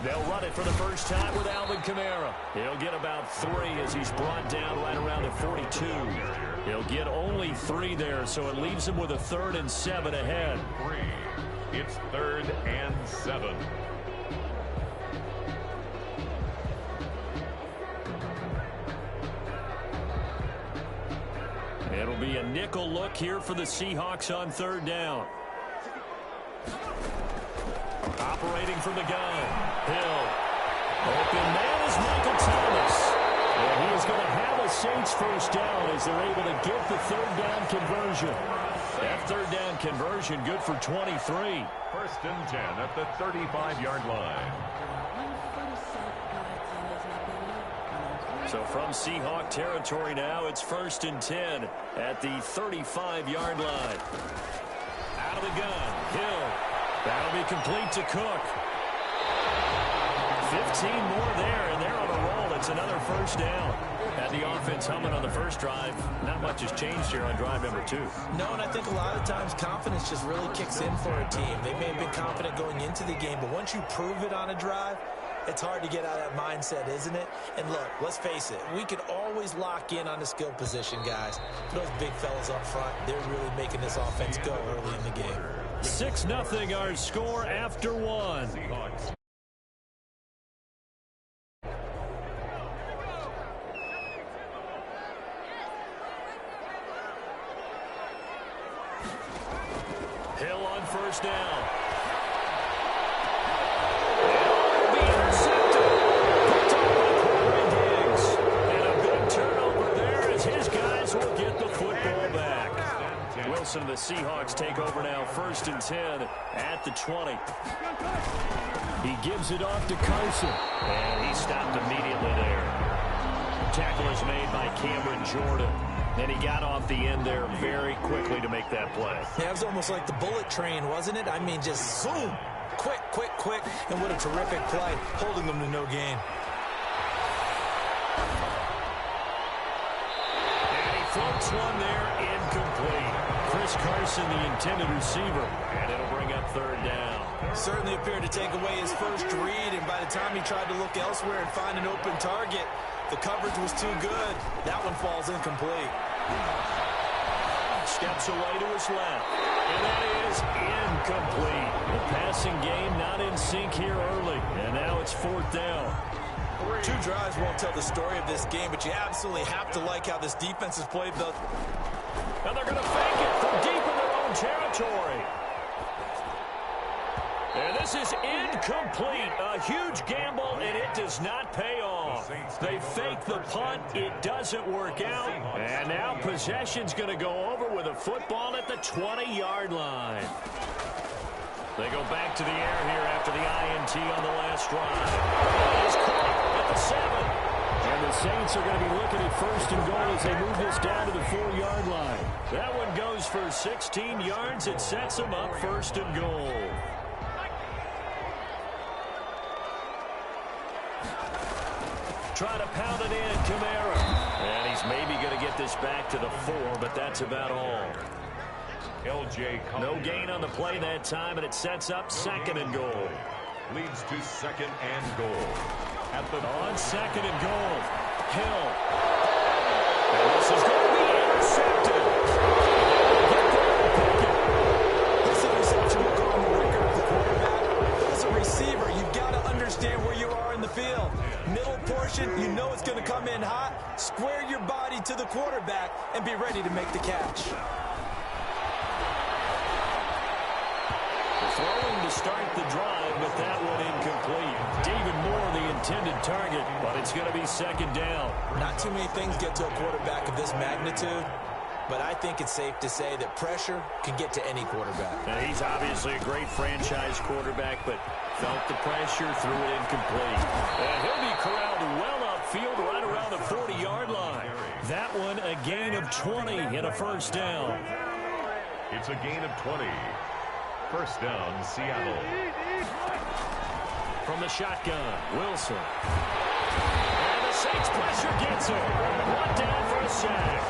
They'll run it for the first time with Alvin Kamara. He'll get about 3 as he's brought down right around the 42. He'll get only 3 there, so it leaves him with a 3rd and 7 ahead. 3. It's 3rd and 7. It'll be a nickel look here for the Seahawks on 3rd down. Operating from the gun, Hill. Open man is Michael Thomas. And he is going to have a Saints first down as they're able to get the 3rd down conversion. That 3rd down conversion good for 23. 1st and 10 at the 35-yard line. So from Seahawk territory now, it's 1st and 10 at the 35-yard line. Out of the gun, Hill. That'll be complete to Cook. 15 more there, and they're on a roll. It's another first down. Had the offense humming on the first drive. Not much has changed here on drive number 2. No, and I think a lot of times confidence just really kicks in for a team. They may have been confident going into the game, but once you prove it on a drive, it's hard to get out of that mindset, isn't it? And look, let's face it, we can always lock in on the skill position, guys. Those big fellas up front, they're really making this offense go early in the game. 6-0 our score after 1. first down. And be intercepted. Picked up by Corey Diggs. And a big turnover there as his guys will get the football back. Wilson and the Seahawks take over now, 1st and 10 at the 20. He gives it off to Carson. And he stopped immediately there. Tackle is made by Cameron Jordan. And he got off the end there very quickly to make that play. Yeah, it was almost like the bullet train, wasn't it? I mean, just zoom. Quick, quick, quick. And what a terrific play, holding them to no gain. And he floats one there, incomplete. Chris Carson, the intended receiver. And it'll bring up 3rd down. Certainly appeared to take away his first read, and by the time he tried to look elsewhere and find an open target, the coverage was too good. That one falls incomplete. Steps away to his left. And that is incomplete. The passing game not in sync here early. And now it's 4th down. 2 drives won't tell the story of this game, but you absolutely have to like how this defense has played. And they're going to fake it from deep in their own territory. And this is incomplete. A huge gamble, and it does not pay off. They fake the punt. It doesn't work out. And now possession's going to go over with a football at the 20-yard line. They go back to the air here after the INT on the last drive. He's caught at the 7. And the Saints are going to be looking at 1st and goal as they move this down to the 4-yard line. That one goes for 16 yards. It sets them up 1st and goal. Try to pound it in, Kamara. And he's maybe going to get this back to the 4, but that's about all. No gain on the play that time, and it sets up 2nd and goal. Leads to 2nd and goal. On 2nd and goal, Hill. And this is going to be intercepted. This interception will go on the record of the quarterback. As a receiver, you've got to understand where you are in the field. Middle portion, you know it's going to come in hot. Square your body to the quarterback and be ready to make the catch. Throwing to start the drive, but that one incomplete. David Moore, the intended target, but it's going to be 2nd down. Not too many things get to a quarterback of this magnitude, but I think it's safe to say that pressure can get to any quarterback. Now, he's obviously a great franchise quarterback, but felt the pressure, threw it incomplete. And he'll be corralled well upfield right around the 40-yard line. That one a gain of 20 and a 1st down. It's a gain of 20. 1st down, Seattle. From the shotgun, Wilson. And the Saints pressure gets him. One down for a sack.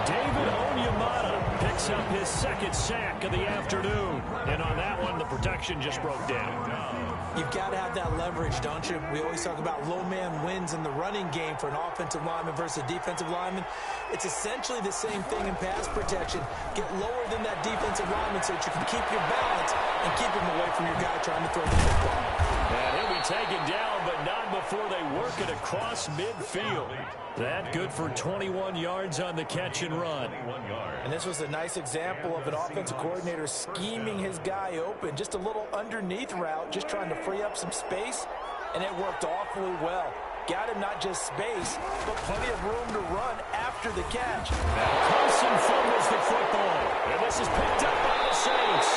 David Onyemata picks up his 2nd sack of the afternoon. And on that one, the protection just broke down. You've got to have that leverage, don't you? We always talk about low man wins in the running game for an offensive lineman versus a defensive lineman. It's essentially the same thing in pass protection. Get lower than that defensive lineman so that you can keep your balance and keep him away from your guy trying to throw the football. And he'll be taken down, but not before they work it across midfield. That good for 21 yards on the catch and run. And this was a nice example of an offensive coordinator scheming his guy open. Just a little underneath route, just trying to free up some space, and it worked awfully well. Got him not just space, but plenty of room to run after the catch. Now Carson fumbles the football, and this is picked up by the Saints.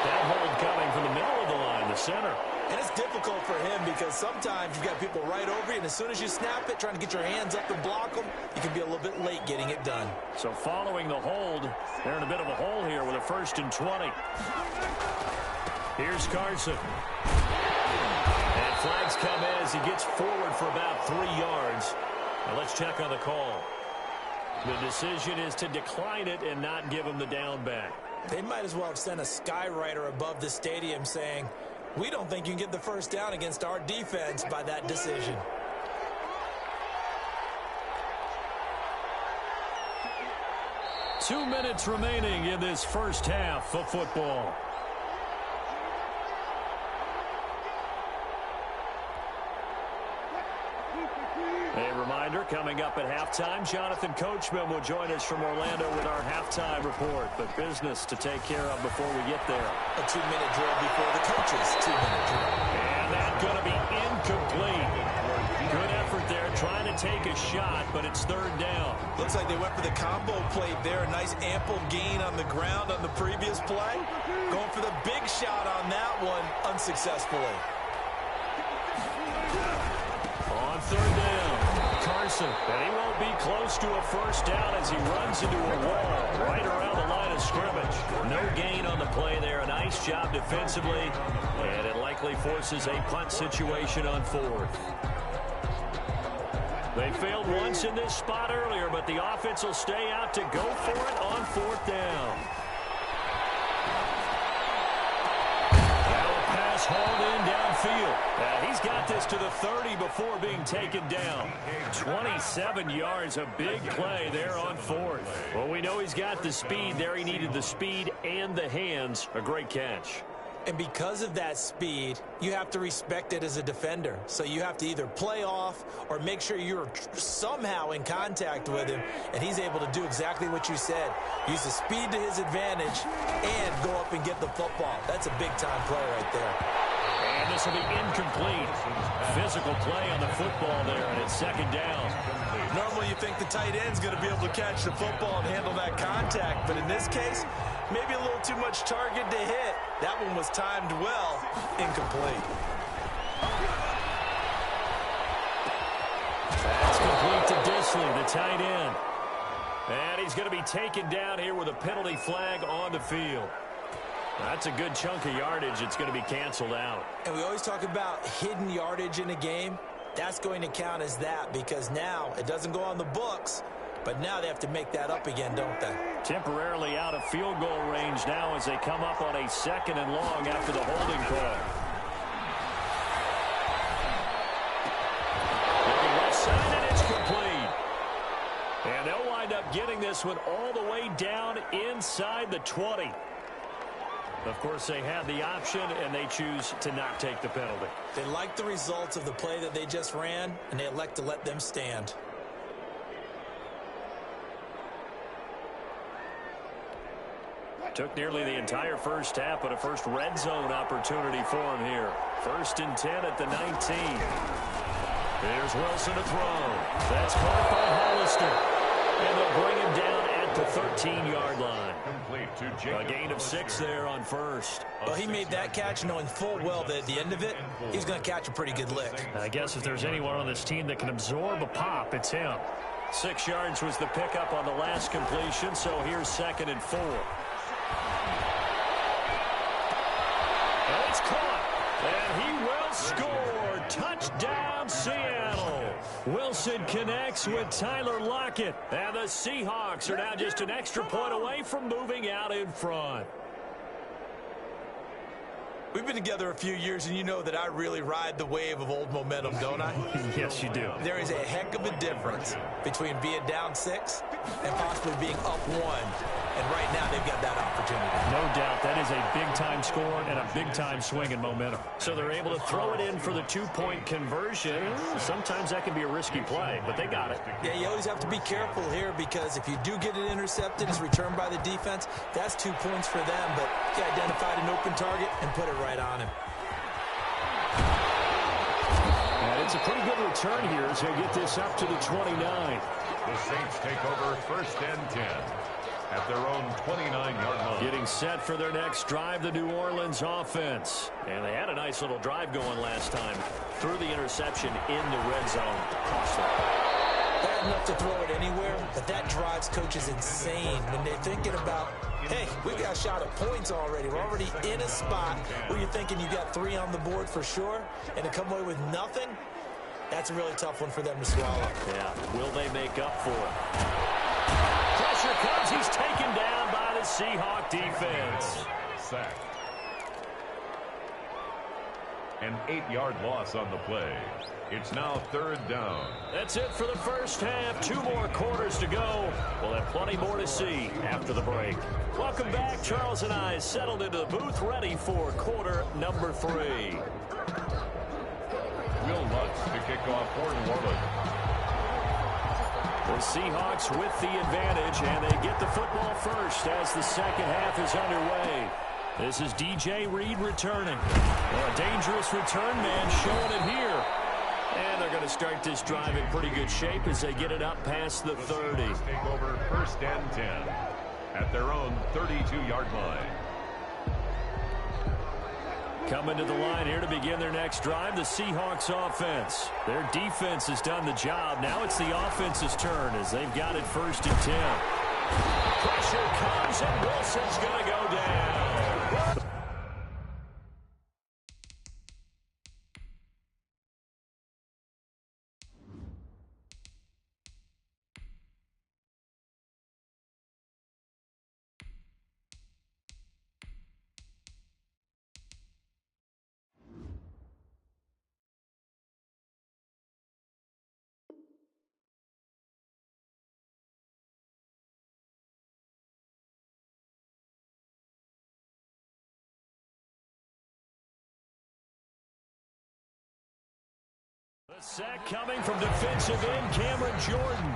That hold coming from the middle of the line, the center. And it's difficult for him because sometimes you've got people right over you, and as soon as you snap it, trying to get your hands up and block them, you can be a little bit late getting it done. So following the hold, they're in a bit of a hole here with a 1st and 20. Here's Carson. And flags come in as he gets forward for about 3 yards. Now let's check on the call. The decision is to decline it and not give him the down back. They might as well have sent a skywriter above the stadium saying, we don't think you can get the 1st down against our defense by that decision. Two minutes remaining in this first half of football. A reminder reminder, coming up at halftime, Jonathan Coachman will join us from Orlando with our halftime report. But business to take care of before we get there. A 2-minute drill before the coaches' 2-minute drill. And that's going to be incomplete. Good effort there, trying to take a shot, but it's third down. Looks like they went for the combo play there. A nice ample gain on the ground on the previous play. Going for the big shot on that one unsuccessfully. On third down, Carson. And he won't be close to a first down as he runs into a wall right around the line of scrimmage. No gain on the play there. A nice job defensively. And it likely forces a punt situation on fourth. They failed once in this spot earlier, but the offense will stay out to go for it on fourth down. Pass hauled in downfield. He's got this to the 30 before being taken down. 27 yards, a big play there on fourth. Well, we know he's got the speed there. He needed the speed and the hands. A great catch. And because of that speed, you have to respect it as a defender. So you have to either play off or make sure you're somehow in contact with him, and he's able to do exactly what you said. Use the speed to his advantage and go up and get the football. That's a big-time play right there. And this will be incomplete. Physical play on the football there, and it's second down. Normally you think the tight end's going to be able to catch the football and handle that contact, but in this case, maybe a little too much target to hit. That one was timed well. Incomplete. That's complete to Disley, the tight end. And he's going to be taken down here with a penalty flag on the field. That's a good chunk of yardage. It's going to be canceled out. And we always talk about hidden yardage in a game. That's going to count as that because now it doesn't go on the books, but now they have to make that up again, don't they? Temporarily out of field goal range now as they come up on a second and long after the holding call. Looking left side, and it's complete. And they'll wind up getting this one all the way down inside the 20. Of course, they had the option, and they choose to not take the penalty. They like the results of the play that they just ran, and they elect to let them stand. Took nearly the entire first half, but a first red zone opportunity for him here. 1st and 10 at the 19. Here's Wilson to throw. That's caught by Hollister. And they'll bring him down at the 13-yard line. A gain of 6 there on first. Well, he made that catch knowing full well that at the end of it, he's going to catch a pretty good lick. I guess if there's anyone on this team that can absorb a pop, it's him. 6 yards was the pickup on the last completion, so here's 2nd and 4. And it's caught, and he will score. Touchdown, Seattle. Wilson connects with Tyler Lockett, and the Seahawks are now just an extra point away from moving out in front. We've been together a few years, and you know that I really ride the wave of old momentum, don't I? Yes, you do. There is a heck of a difference between being down 6 and possibly being up 1. And right now, they've got that opportunity. No doubt. That is a big-time score and a big-time swing in momentum. So they're able to throw it in for the 2-point conversion. Sometimes that can be a risky play, but they got it. Yeah, you always have to be careful here because if you do get it intercepted, it's returned by the defense, that's 2 points for them. But he identified an open target and put it right on him. And it's a pretty good return here as they get this up to the 29. The Saints take over 1st and 10 at their own 29-yard line. Getting set for their next drive, the New Orleans offense. And they had a nice little drive going last time. Threw the interception in the red zone. Costly. They had enough to throw it anywhere, but that drives coaches insane when they're thinking about, hey, we got a shot at points already. We're already in a spot where you're thinking you got 3 on the board for sure, and to come away with nothing, that's a really tough one for them to swallow. Yeah, will they make up for it? Pressure comes. He's taken down by the Seahawk defense. Sacked. An 8-yard loss on the play. It's now 3rd down. That's it for the first half. 2 more quarters to go. We'll have plenty more to see after the break. Welcome back. Charles and I settled into the booth ready for quarter number 3. Will Lutz to kick off for New Orleans. The Seahawks with the advantage, and they get the football first as the second half is underway. This is DJ Reed returning. Well, a dangerous return man showing it here. And they're going to start this drive in pretty good shape as they get it up past the 30. Take over 1st and 10 at their own 32-yard line. Coming to the line here to begin their next drive, the Seahawks offense. Their defense has done the job. Now it's the offense's turn as they've got it 1st and 10. Pressure comes, and Wilson's going to go down. The sack coming from defensive end, Cameron Jordan.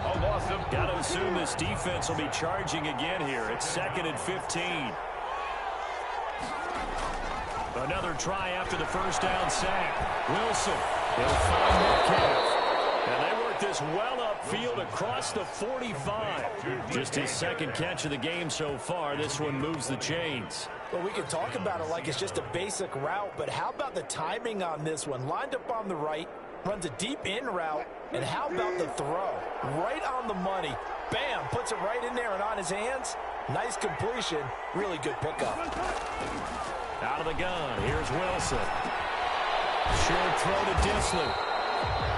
A loss of... Got to assume this defense will be charging again here. It's 2nd and 15. Another try after the first down sack. Wilson, he'll find Metcalf. And they work this well upfield across the 45. Just his second catch of the game so far. This one moves the chains. Well, we can talk about it like it's just a basic route, but how about the timing on this one? Lined up on the right, runs a deep in route, and how about the throw? Right on the money. Bam, puts it right in there and on his hands. Nice completion. Really good pickup. Out of the gun, here's Wilson. Short throw to Disley.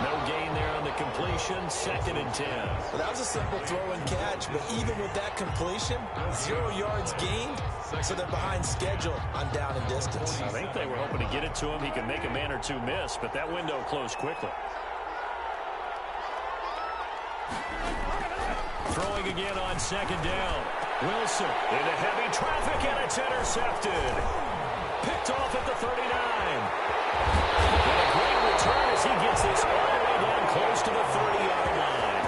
No gain there on the completion, 2nd and 10. Well, that was a simple throw and catch, but even with that completion, 0 yards gained, so they're behind schedule on down and distance. I think they were hoping to get it to him. He can make a man or two miss, but that window closed quickly. Throwing again on 2nd down. Wilson into heavy traffic, and it's intercepted. Picked off at the 39. And a great return as he gets this all the way down close to the 30-yard line.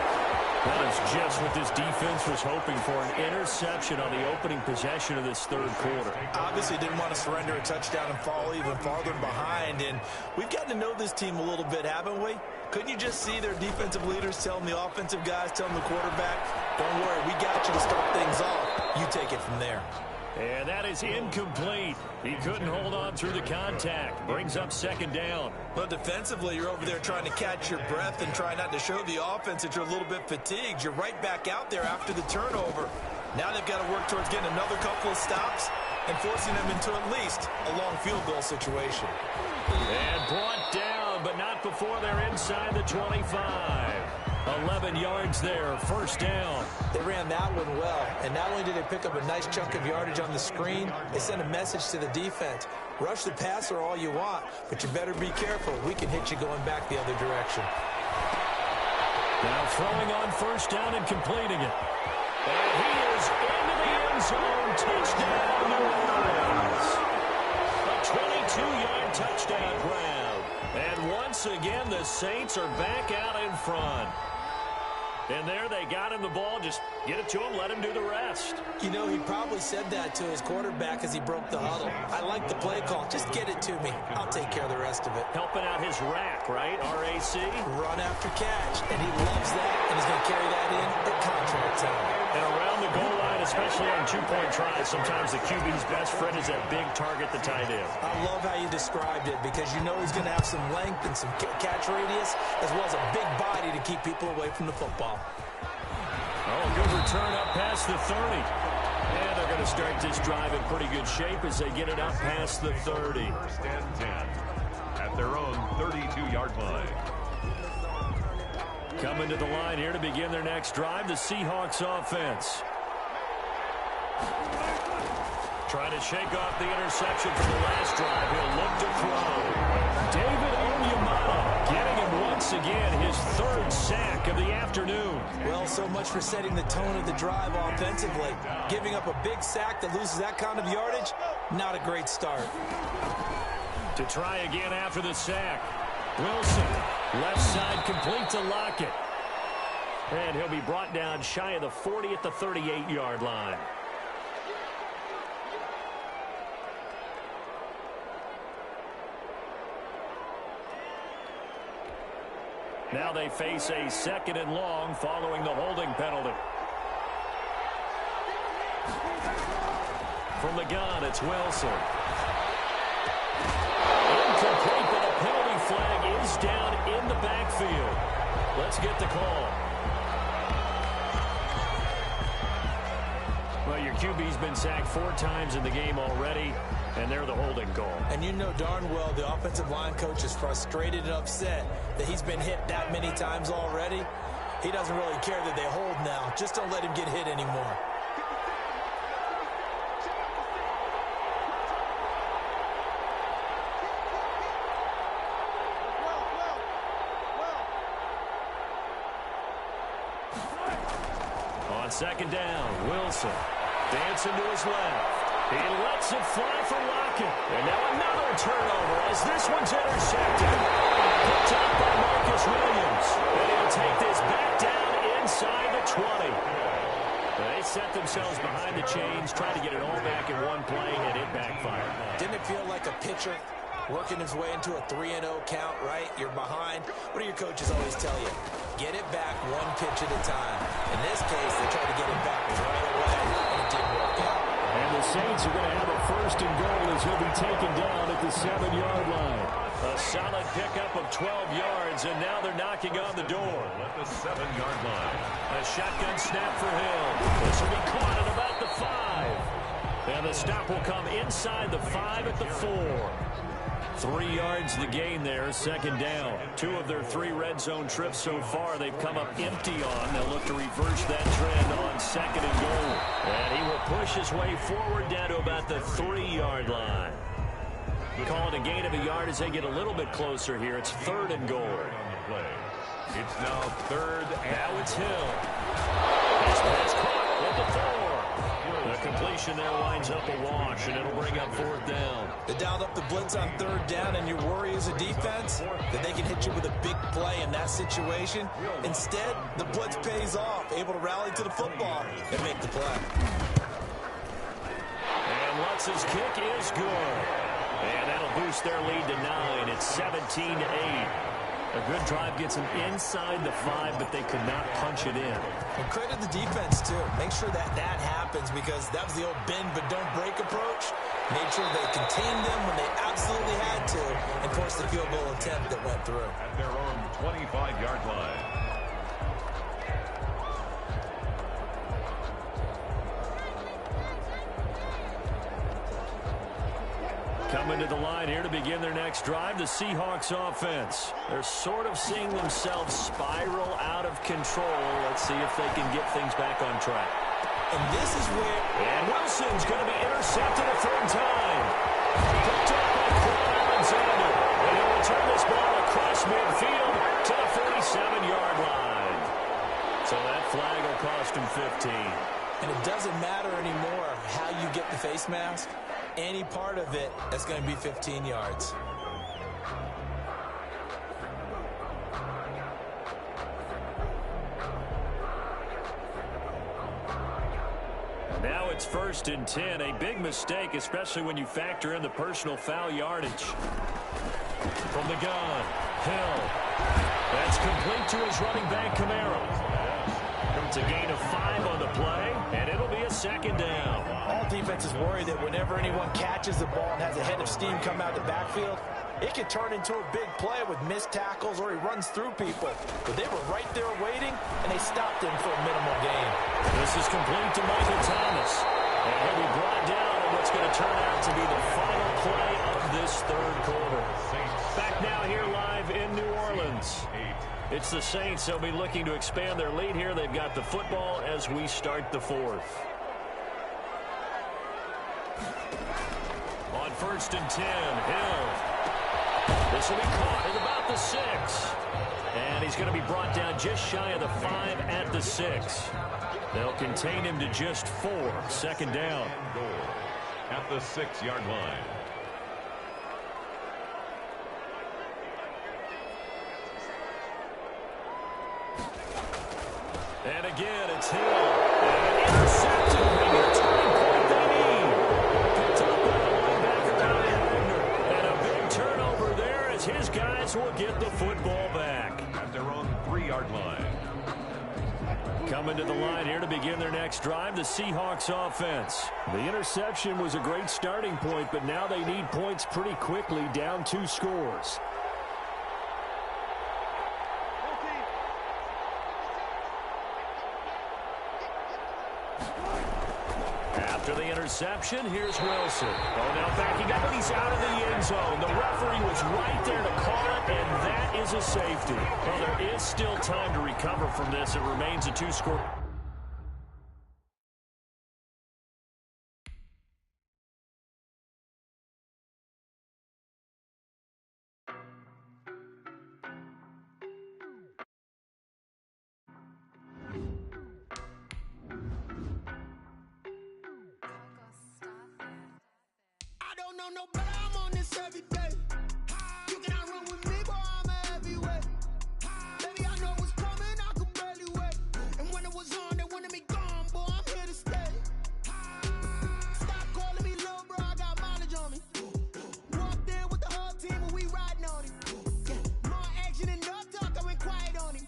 That is just what this defense was hoping for, an interception on the opening possession of this 3rd quarter. Obviously didn't want to surrender a touchdown and fall even farther behind, and we've gotten to know this team a little bit, haven't we? Couldn't you just see their defensive leaders telling the offensive guys, telling the quarterback, don't worry, we got you to start things off. You take it from there. And that is incomplete. He couldn't hold on through the contact. Brings up 2nd down. Well, defensively, you're over there trying to catch your breath and try not to show the offense that you're a little bit fatigued. You're right back out there after the turnover. Now they've got to work towards getting another couple of stops and forcing them into at least a long field goal situation. And brought down, but not before they're inside the 25. 11 yards there, 1st down. They ran that one well, and not only did they pick up a nice chunk of yardage on the screen, they sent a message to the defense. Rush the passer all you want, but you better be careful. We can hit you going back the other direction. Now throwing on 1st down and completing it. And he is into the end zone. Touchdown, New Orleans. A 22-yard touchdown grab. And once again, the Saints are back out in front. And there they got him the ball. Just get it to him, let him do the rest. You know, he probably said that to his quarterback as he broke the huddle. I like the play call. Just get it to me. I'll take care of the rest of it. Helping out his rack, right? R-A-C? Run after catch. And he loves that, and he's going to carry that in at contract time. And around the goal line, especially on 2-point tries, sometimes the QB's best friend is that big target, the tight end. I love how you described it because you know he's going to have some length and some catch radius as well as a big body to keep people away from the football. Oh, good return up past the 30. And they're going to start this drive in pretty good shape as they get it up past the 30. 1st and 10 at their own 32-yard line. Coming to the line here to begin their next drive, the Seahawks offense. Trying to shake off the interception from the last drive. He'll look to throw. David Onyemata getting him once again, his 3rd sack of the afternoon. Well, so much for setting the tone of the drive offensively. Giving up a big sack that loses that kind of yardage, not a great start. To try again after the sack. Wilson Left side complete to Lockett. And he'll be brought down shy of the 40 at the 38-yard line. Now they face a 2nd and long following the holding penalty. From the gun, it's Wilson. Incomplete, but a penalty flag is down in the backfield. Let's get the call. Well, your QB's been sacked 4 times in the game already, and they're the holding call. And you know darn well the offensive line coach is frustrated and upset that he's been hit that many times already. He doesn't really care that they hold now. Just don't let him get hit anymore. On 2nd down, Wilson dancing to his left. He lets it fly for Lockett. And now another turnover as this one's intercepted. Picked up by Marcus Williams. And he'll take this back down inside the 20. They set themselves behind the chains, trying to get it all back in one play, and it backfired. Didn't it feel like a pitcher working his way into a 3-0 count, right? You're behind. What do your coaches always tell you? Get it back one pitch at a time. In this case, they tried to get it back right away, and it didn't work out. And the Saints are going to have a 1st and goal as he'll be taken down at the 7-yard line. A solid pickup of 12 yards, and now they're knocking on the door. At the 7-yard line. A shotgun snap for Hill. This will be caught at about the 5. And the stop will come inside the 5 at the 4. 3 yards the gain there, 2nd down. 2 of their 3 red zone trips so far they've come up empty on. They'll look to reverse that trend on 2nd and goal. And he will push his way forward down to about the 3-yard line. Call it a gain of a yard as they get a little bit closer here. It's 3rd and goal. It's now 3rd and now it's Hill. This pass caught with the 4. The completion there winds up a wash, and it'll bring up 4th down. They dialed up the blitz on 3rd down, and your worry as a defense that they can hit you with a big play in that situation. Instead, the blitz pays off, able to rally to the football and make the play. And Lutz's kick is good. And that'll boost their lead to 9. It's 17-8. A good drive gets them inside the 5, but they could not punch it in. And credit the defense, too. Make sure that happens because that was the old bend but don't break approach. Made sure they contained them when they absolutely had to and forced the field goal attempt that went through. At their own 25-yard line. Coming to the line here to begin their next drive, the Seahawks offense. They're sort of seeing themselves spiral out of control. Let's see if they can get things back on track. And this is where... And Wilson's going to be intercepted a 3rd time. Picked up by Clyde Alexander. And he'll return this ball across midfield to the 47-yard line. So that flag will cost him 15. And it doesn't matter anymore how you get the face mask. Any part of it, that's going to be 15 yards. Now it's 1st and 10. A big mistake, especially when you factor in the personal foul yardage. From the gun, Hill. That's complete to his running back, Kamara. It's a gain of 5 on the play, and it'll be a 2nd down. All defenses worry that whenever anyone catches the ball and has a head of steam come out the backfield, it can turn into a big play with missed tackles or he runs through people. But they were right there waiting, and they stopped him for a minimal gain. This is complete to Michael Thomas. And he'll be brought down in what's going to turn out to be the final play of this 3rd quarter. Back now here live in New Orleans. It's the Saints. They'll be looking to expand their lead here. They've got the football as we start the 4th. On 1st and 10, Hill. This will be caught at about the 6. And he's going to be brought down just shy of the 5 at the 6. They'll contain him to just 4. 2nd down. At the 6-yard line. And again, it's Hill. And intercepted. The turning point they need. Picked up by the linebacker out Wagner. And a big turnover there as his guys will get the football back. At their own 3-yard line. Coming to the line here to begin their next drive, the Seahawks offense. The interception was a great starting point, but now they need points pretty quickly, down 2 scores. After the interception, here's Wilson. Oh, now backing up, and he's out of the end zone. The referee was right there to call it, and that is a safety. Well, there is still time to recover from this. It remains a 2-score. No, but I'm on this every day. You cannot run with me, boy, I'm a heavyweight. Baby, I know what's coming, I could barely wait. And when it was on, they wanted me gone, boy, I'm here to stay. Stop calling me little bro, I got mileage on me. Walked in with the whole team and we riding on him. Yeah, more action and no talk, I went quiet on him.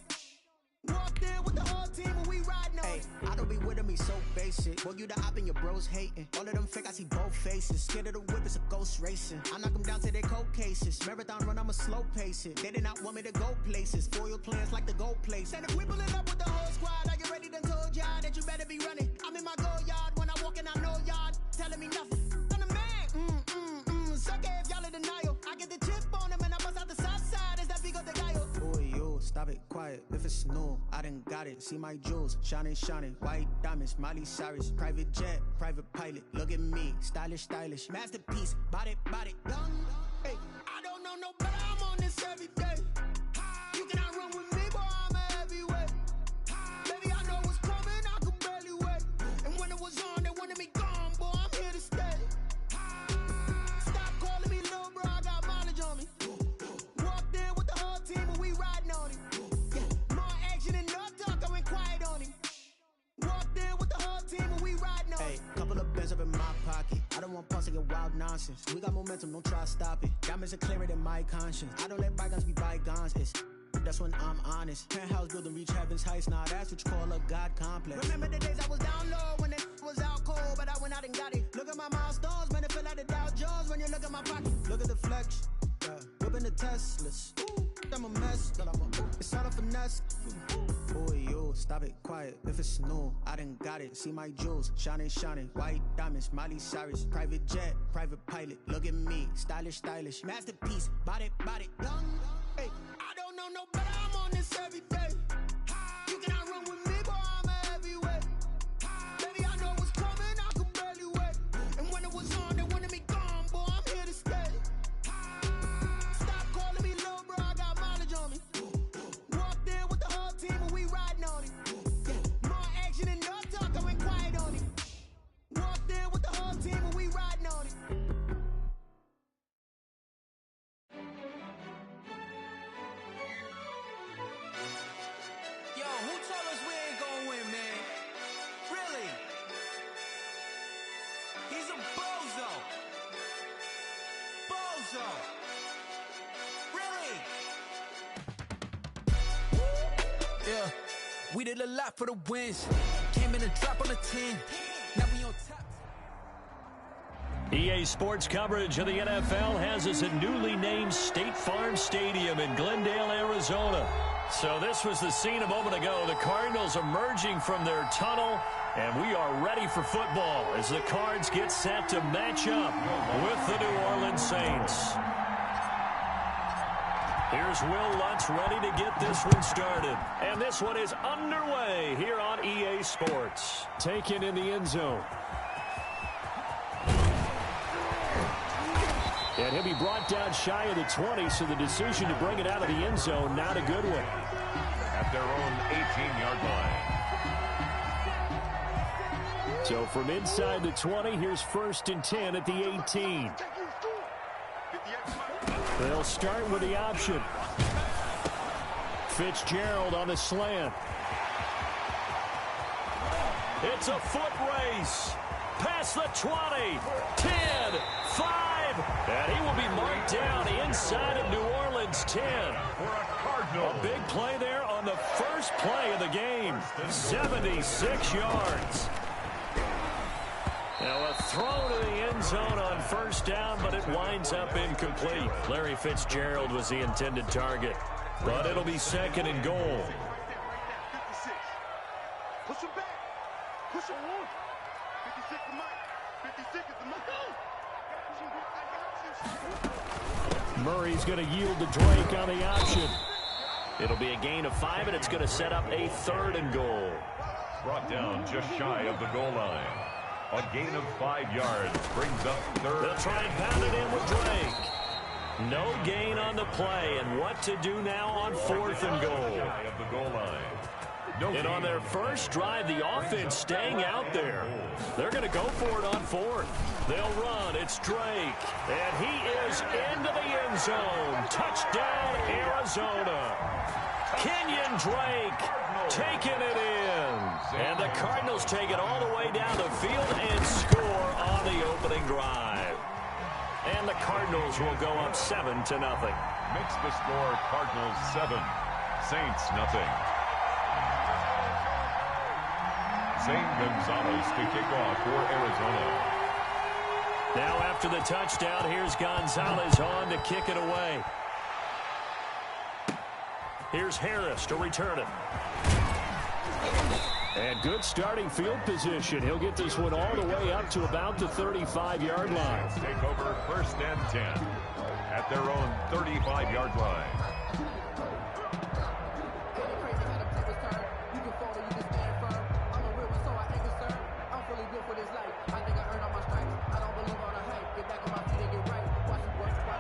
Walked in with the whole team and we riding on him. I don't be with me so basic. Boy, you the op and your bros hating. All of them fake, I see both faces. Scared of the whip, it's a ghost racing. I knock them down to their cold cases. Marathon run, I'ma slow pace it. They did not want me to go places. Foil plans like the go place. And if we pulling up with the whole squad, are you ready? Done told y'all that you better be running. I'm in my go yard. When I walk in, I know y'all telling me nothing. I'm the man. Suck it if y'all in denial. I get the chip on them and I bust out the south side. Is that Vigo de Gallo? Boy, yo, stop it, quiet. If it's new, I done got it. See my jewels, shining, shining. White diamonds, Miley Cyrus. Private jet, private pilot. Look at me, stylish, stylish. Masterpiece, body, done. Hey, I don't know no better, I'm on this every day. You cannot run with me, boy, I'm a heavyweight. Baby, I know what's coming, I could barely wait. And when it was on, they wanted me gone, boy, I'm here to stay. Stop calling me little bro, I got mileage on me. Walked in with the whole team and we riding on him. Yeah, more action and no talk, I went quiet on him. Walked in with the whole team and we riding on him. Hey, couple of bands up in my pocket. I don't want pause to get wild nonsense. We got momentum, don't try to stop it. Diamonds are clearer than my conscience. I don't let bygones be bygones. That's when I'm honest. Penthouse building, reach heaven's heights. Now that's what you call a God complex. Remember the days I was down low when it was out cold, but I went out and got it. Look at my milestones, man, it feel like the Dow Jones when you look at my pocket. Look at the flex, whipping the Teslas. I'm a mess, it's all a finesse. Boy, yo, stop it, quiet. If it's new, I done got it. See my jewels, shining, shining. White diamonds, Miley Cyrus. Private jet, private pilot. Look at me, stylish, stylish. Masterpiece, body, done. Hey, I don't know no better, I'm on this every day. You cannot run with me, boy, I'm a heavyweight. Baby, I know what's coming, I could barely wait. And when it was on, they wanted me gone, boy, I'm here to stay. Stop calling me little bro, I got mileage on me. Walked in with the whole team and we riding on him. Yeah, more action and no talk, I went quiet on him. Walked in with the whole team and we riding on him. Yo, who told us we ain't gonna win, man? Really? He's a bozo. Bozo. Really? Yeah, we did a lot for the wins. Came in a drop on a 10. Now we on top. EA Sports coverage of the NFL has us at newly named State Farm Stadium in Glendale, Arizona. So this was the scene a moment ago. The Cardinals emerging from their tunnel, and we are ready for football as the Cards get set to match up with the New Orleans Saints. Here's Will Lutz ready to get this one started. And this one is underway here on EA Sports. Taken in the end zone. And he'll be brought down shy of the 20, so the decision to bring it out of the end zone, not a good one. At their own 18-yard line. So from inside the 20, here's 1st and 10 at the 18. They'll start with the option. Fitzgerald on the slant. It's a foot race. Past the 20, 10, 5, and he will be marked down inside of New Orleans 10. A big play there on the first play of the game. 76 yards. Now a throw to the end zone on first down, but it winds up incomplete. Larry Fitzgerald was the intended target, but it'll be second and goal. Push him back. Push him on. 56 to Mike. 56 is the Mike. Murray's going to yield to Drake on the option. It'll be a gain of 5, and it's going to set up a third and goal. Brought down just shy of the goal line. A gain of 5 yards brings up third. They'll try and pound it in with Drake. No gain on the play, and what to do now on fourth and goal. Of the goal line. And on their first drive, the offense staying out there. They're going to go for it on fourth. They'll run. It's Drake. And he is into the end zone. Touchdown, Arizona. Kenyon Drake taking it in. And the Cardinals take it all the way down the field and score on the opening drive. And the Cardinals will go up 7-0. Makes the score Cardinals 7, Saints nothing. Zane Gonzalez to kick off for Arizona. Now after the touchdown, here's Gonzalez on to kick it away. Here's Harris to return it. And good starting field position. He'll get this one all the way up to about the 35-yard line. Take over first and 10 at their own 35-yard line.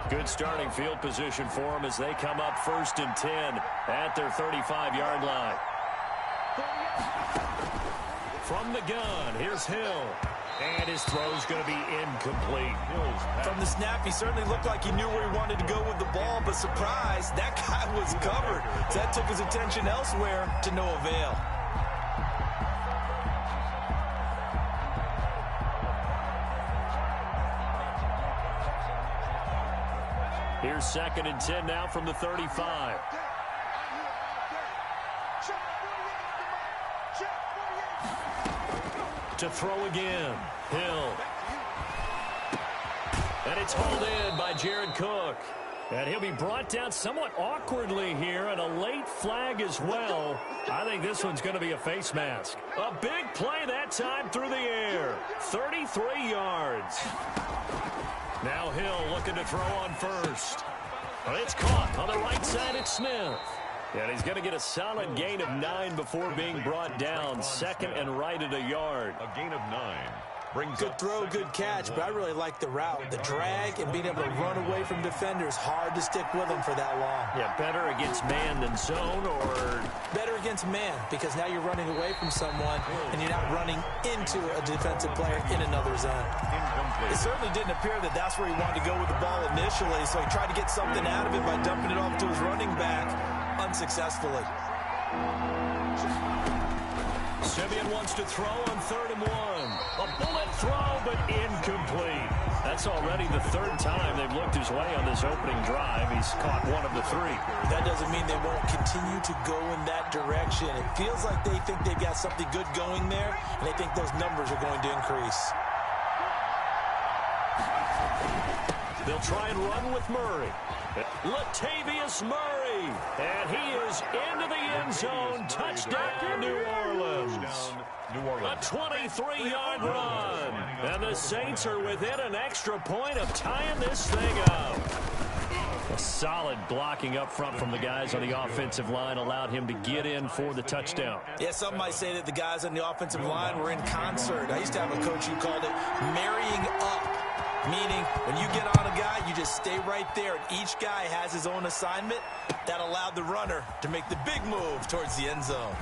Good starting field position for them as they come up first and 10 at their 35-yard line. From the gun, here's Hill. And his throw's going to be incomplete. From the snap, he certainly looked like he knew where he wanted to go with the ball, but surprise, that guy was covered. So that took his attention elsewhere to no avail. Here's second and 10 now from the 35. To throw again. Hill. And it's hauled in by Jared Cook. And he'll be brought down somewhat awkwardly here, and a late flag as well. I think this one's going to be a face mask. A big play that time through the air. 33 yards. Now Hill looking to throw on first. Well, it's caught on the right side. It's Smith. And he's going to get a solid gain of 9 before being brought down. Second and right at a yard. A gain of 9. Good throw, good catch, but I really like the route. The drag and being able to run away from defenders. Hard to stick with them for that long. Yeah, better against man than zone, or? Better against man, because now you're running away from someone and you're not running into a defensive player in another zone. It certainly didn't appear that that's where he wanted to go with the ball initially, so he tried to get something out of it by dumping it off to his running back unsuccessfully. Simeon wants to throw on 3rd and 1. A bullet throw, but incomplete. That's already the 3rd time they've looked his way on this opening drive. He's caught 1 of the 3. That doesn't mean they won't continue to go in that direction. It feels like they think they've got something good going there, and they think those numbers are going to increase. They'll try and run with Murray. Latavius Murray. And he is into the end zone. Touchdown, New Orleans. A 23-yard run. And the Saints are within an extra point of tying this thing up. A solid blocking up front from the guys on the offensive line allowed him to get in for the touchdown. Yeah, some might say that the guys on the offensive line were in concert. I used to have a coach who called it marrying up. Meaning, when you get on a guy, you just stay right there, and each guy has his own assignment. That allowed the runner to make the big move towards the end zone.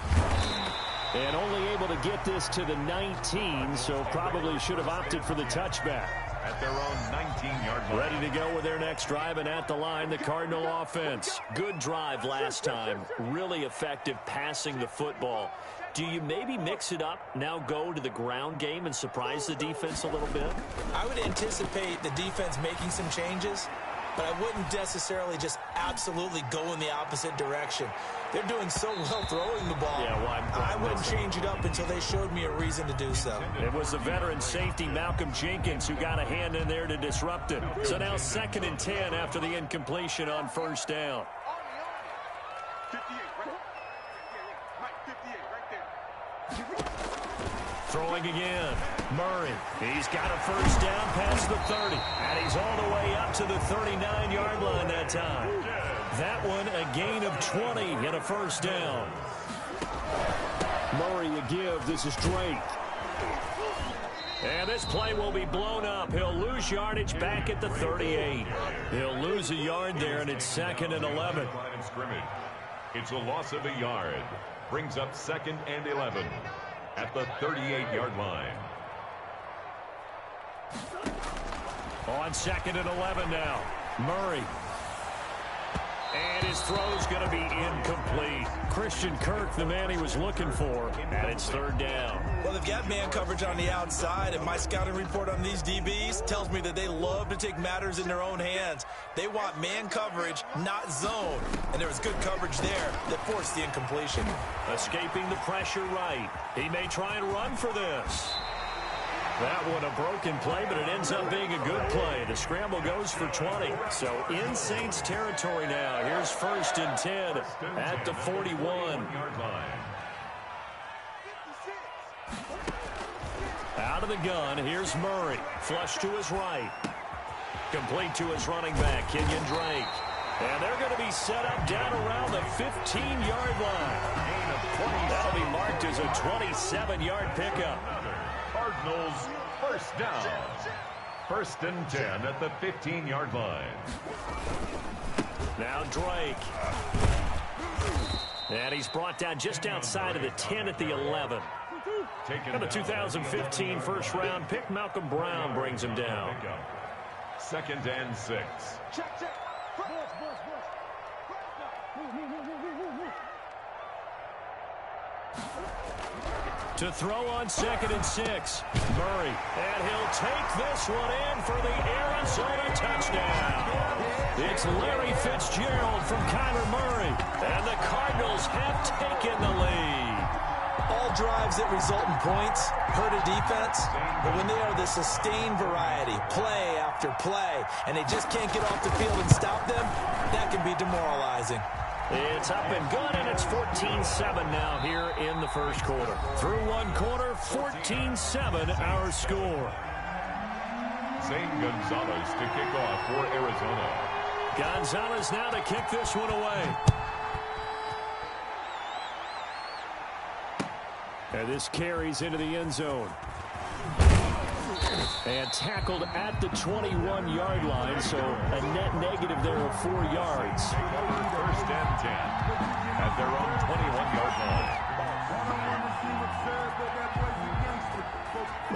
And only able to get this to the 19, so probably should have opted for the touchback. At their own 19-yard line. Ready to go with their next drive, and at the line, the Cardinal offense. Good drive last time. Really effective passing the football. do you maybe mix it up, now go to the ground game and surprise the defense a little bit? I would anticipate the defense making some changes, but I wouldn't necessarily just absolutely go in the opposite direction. They're doing so well throwing the ball. Yeah, well, I wouldn't change it up until they showed me a reason to do so. It was the veteran safety Malcolm Jenkins who got a hand in there to disrupt it. So now 2nd and 10 after the incompletion on 1st down. Throwing again. Murray. He's got a 1st down past the 30. And he's all the way up to the 39-yard line that time. That one a gain of 20 and a 1st down. Murray a give. This is Drake. And this play will be blown up. He'll lose yardage back at the 38. He'll lose a yard there, and it's 2nd and 11. It's a loss of a yard. Brings up 2nd and 11 at the 38-yard line. On 2nd and 11 now. Murray. And his throw's going to be incomplete. Christian Kirk, the man he was looking for, and it's 3rd down. Well, they've got man coverage on the outside, and my scouting report on these DBs tells me that they love to take matters in their own hands. They want man coverage, not zone. And there was good coverage there that forced the incompletion. Escaping the pressure right. He may try and run for this. That one a broken play, but it ends up being a good play. The scramble goes for 20. So in Saints territory now. Here's 1st and 10 at the 41. Out of the gun, here's Murray. Flush to his right. Complete to his running back, Kenyon Drake. And they're going to be set up down around the 15-yard line. That'll be marked as a 27-yard pickup. Cardinals 1st down. 1st and 10 at the 15-yard line. Now Drake. And he's brought down just outside of the 10 at the 11. And the 2015 first-round pick, Malcolm Brown, brings him down. 2nd and 6. To throw on 2nd and 6. Murray. And he'll take this one in for the Arizona touchdown. It's Larry Fitzgerald from Kyler Murray. And the Cardinals have taken the lead. All drives that result in points hurt a defense, but when they are the sustained variety, play after play, and they just can't get off the field and stop them, that can be demoralizing. It's up and good, and it's 14-7 now here in the 1st quarter. Through 1 quarter, 14-7 our score. Zane Gonzalez to kick off for Arizona. Gonzalez now to kick this one away. And this carries into the end zone. And tackled at the 21-yard line, so a net negative there of 4 yards. 1st and 10 at their own 21-yard line.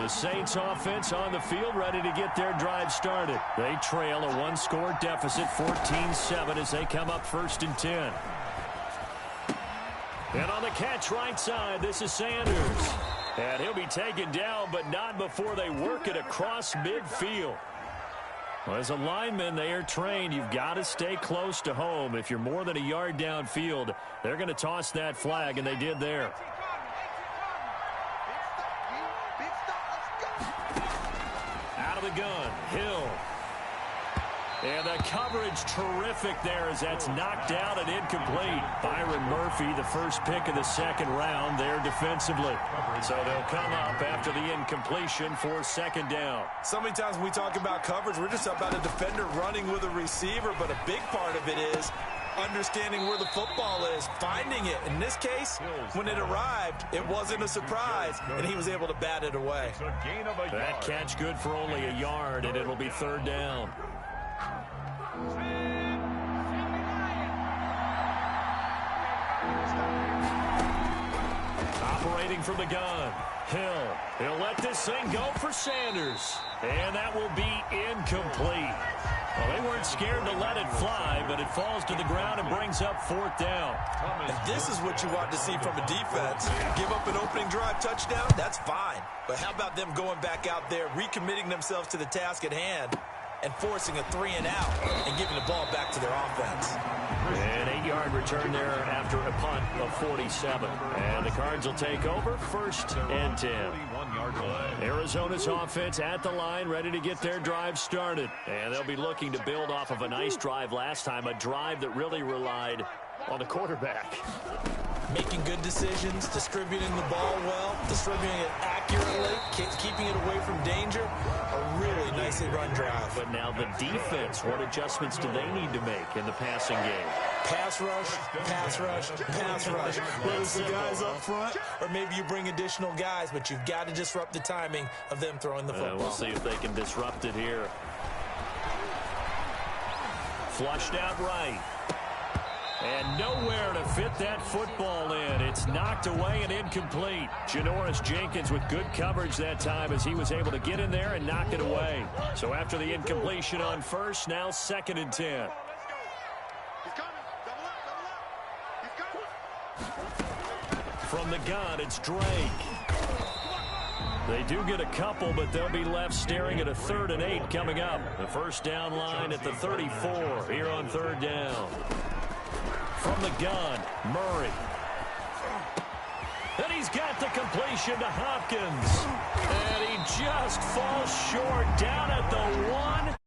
The Saints offense on the field, ready to get their drive started. They trail a 1-score deficit, 14-7, as they come up 1st and 10. And on the catch right side, this is Sanders. And he'll be taken down, but not before they work it across midfield. Well, as a lineman, they are trained. You've got to stay close to home. If you're more than a yard downfield, they're going to toss that flag, and they did there. Out of the gun, Hill. And the coverage terrific there as that's knocked out and incomplete. Byron Murphy, the first pick of the 2nd round there defensively. So they'll come up after the incompletion for 2nd down. So many times when we talk about coverage, we're just about a defender running with a receiver, but a big part of it is understanding where the football is, finding it. In this case, when it arrived, it wasn't a surprise, and he was able to bat it away. That catch good for only a yard, and it'll be 3rd down. Operating from the gun, Hill. He'll let this thing go for Sanders. And that will be incomplete. Well, they weren't scared to let it fly, but it falls to the ground and brings up 4th down. And this is what you want to see from a defense. Give up an opening drive touchdown, that's fine. But how about them going back out there, recommitting themselves to the task at hand, and forcing a 3-and-out and giving the ball back to their offense. An 8-yard return there after a punt of 47. And the Cards will take over 1st and 10. Arizona's offense at the line, ready to get their drive started. And they'll be looking to build off of a nice drive last time, a drive that really relied on the quarterback. Making good decisions, distributing the ball well, distributing it accurately, keeping it away from danger. A really nicely run drive. But now the defense, what adjustments do they need to make in the passing game? Pass rush, pass rush, pass rush. Whether it's the guys up front or maybe you bring additional guys, but you've got to disrupt the timing of them throwing the football. We'll see if they can disrupt it here. Flushed out right. And nowhere to fit that football in. It's knocked away and incomplete. Janoris Jenkins with good coverage that time as he was able to get in there and knock it away. So after the incompletion on first, now 2nd and 10. From the gun, it's Drake. They do get a couple, but they'll be left staring at a 3rd and 8 coming up. The first down line at the 34 here on 3rd down. From the gun, Murray. And he's got the completion to Hopkins. And he just falls short down at the 1.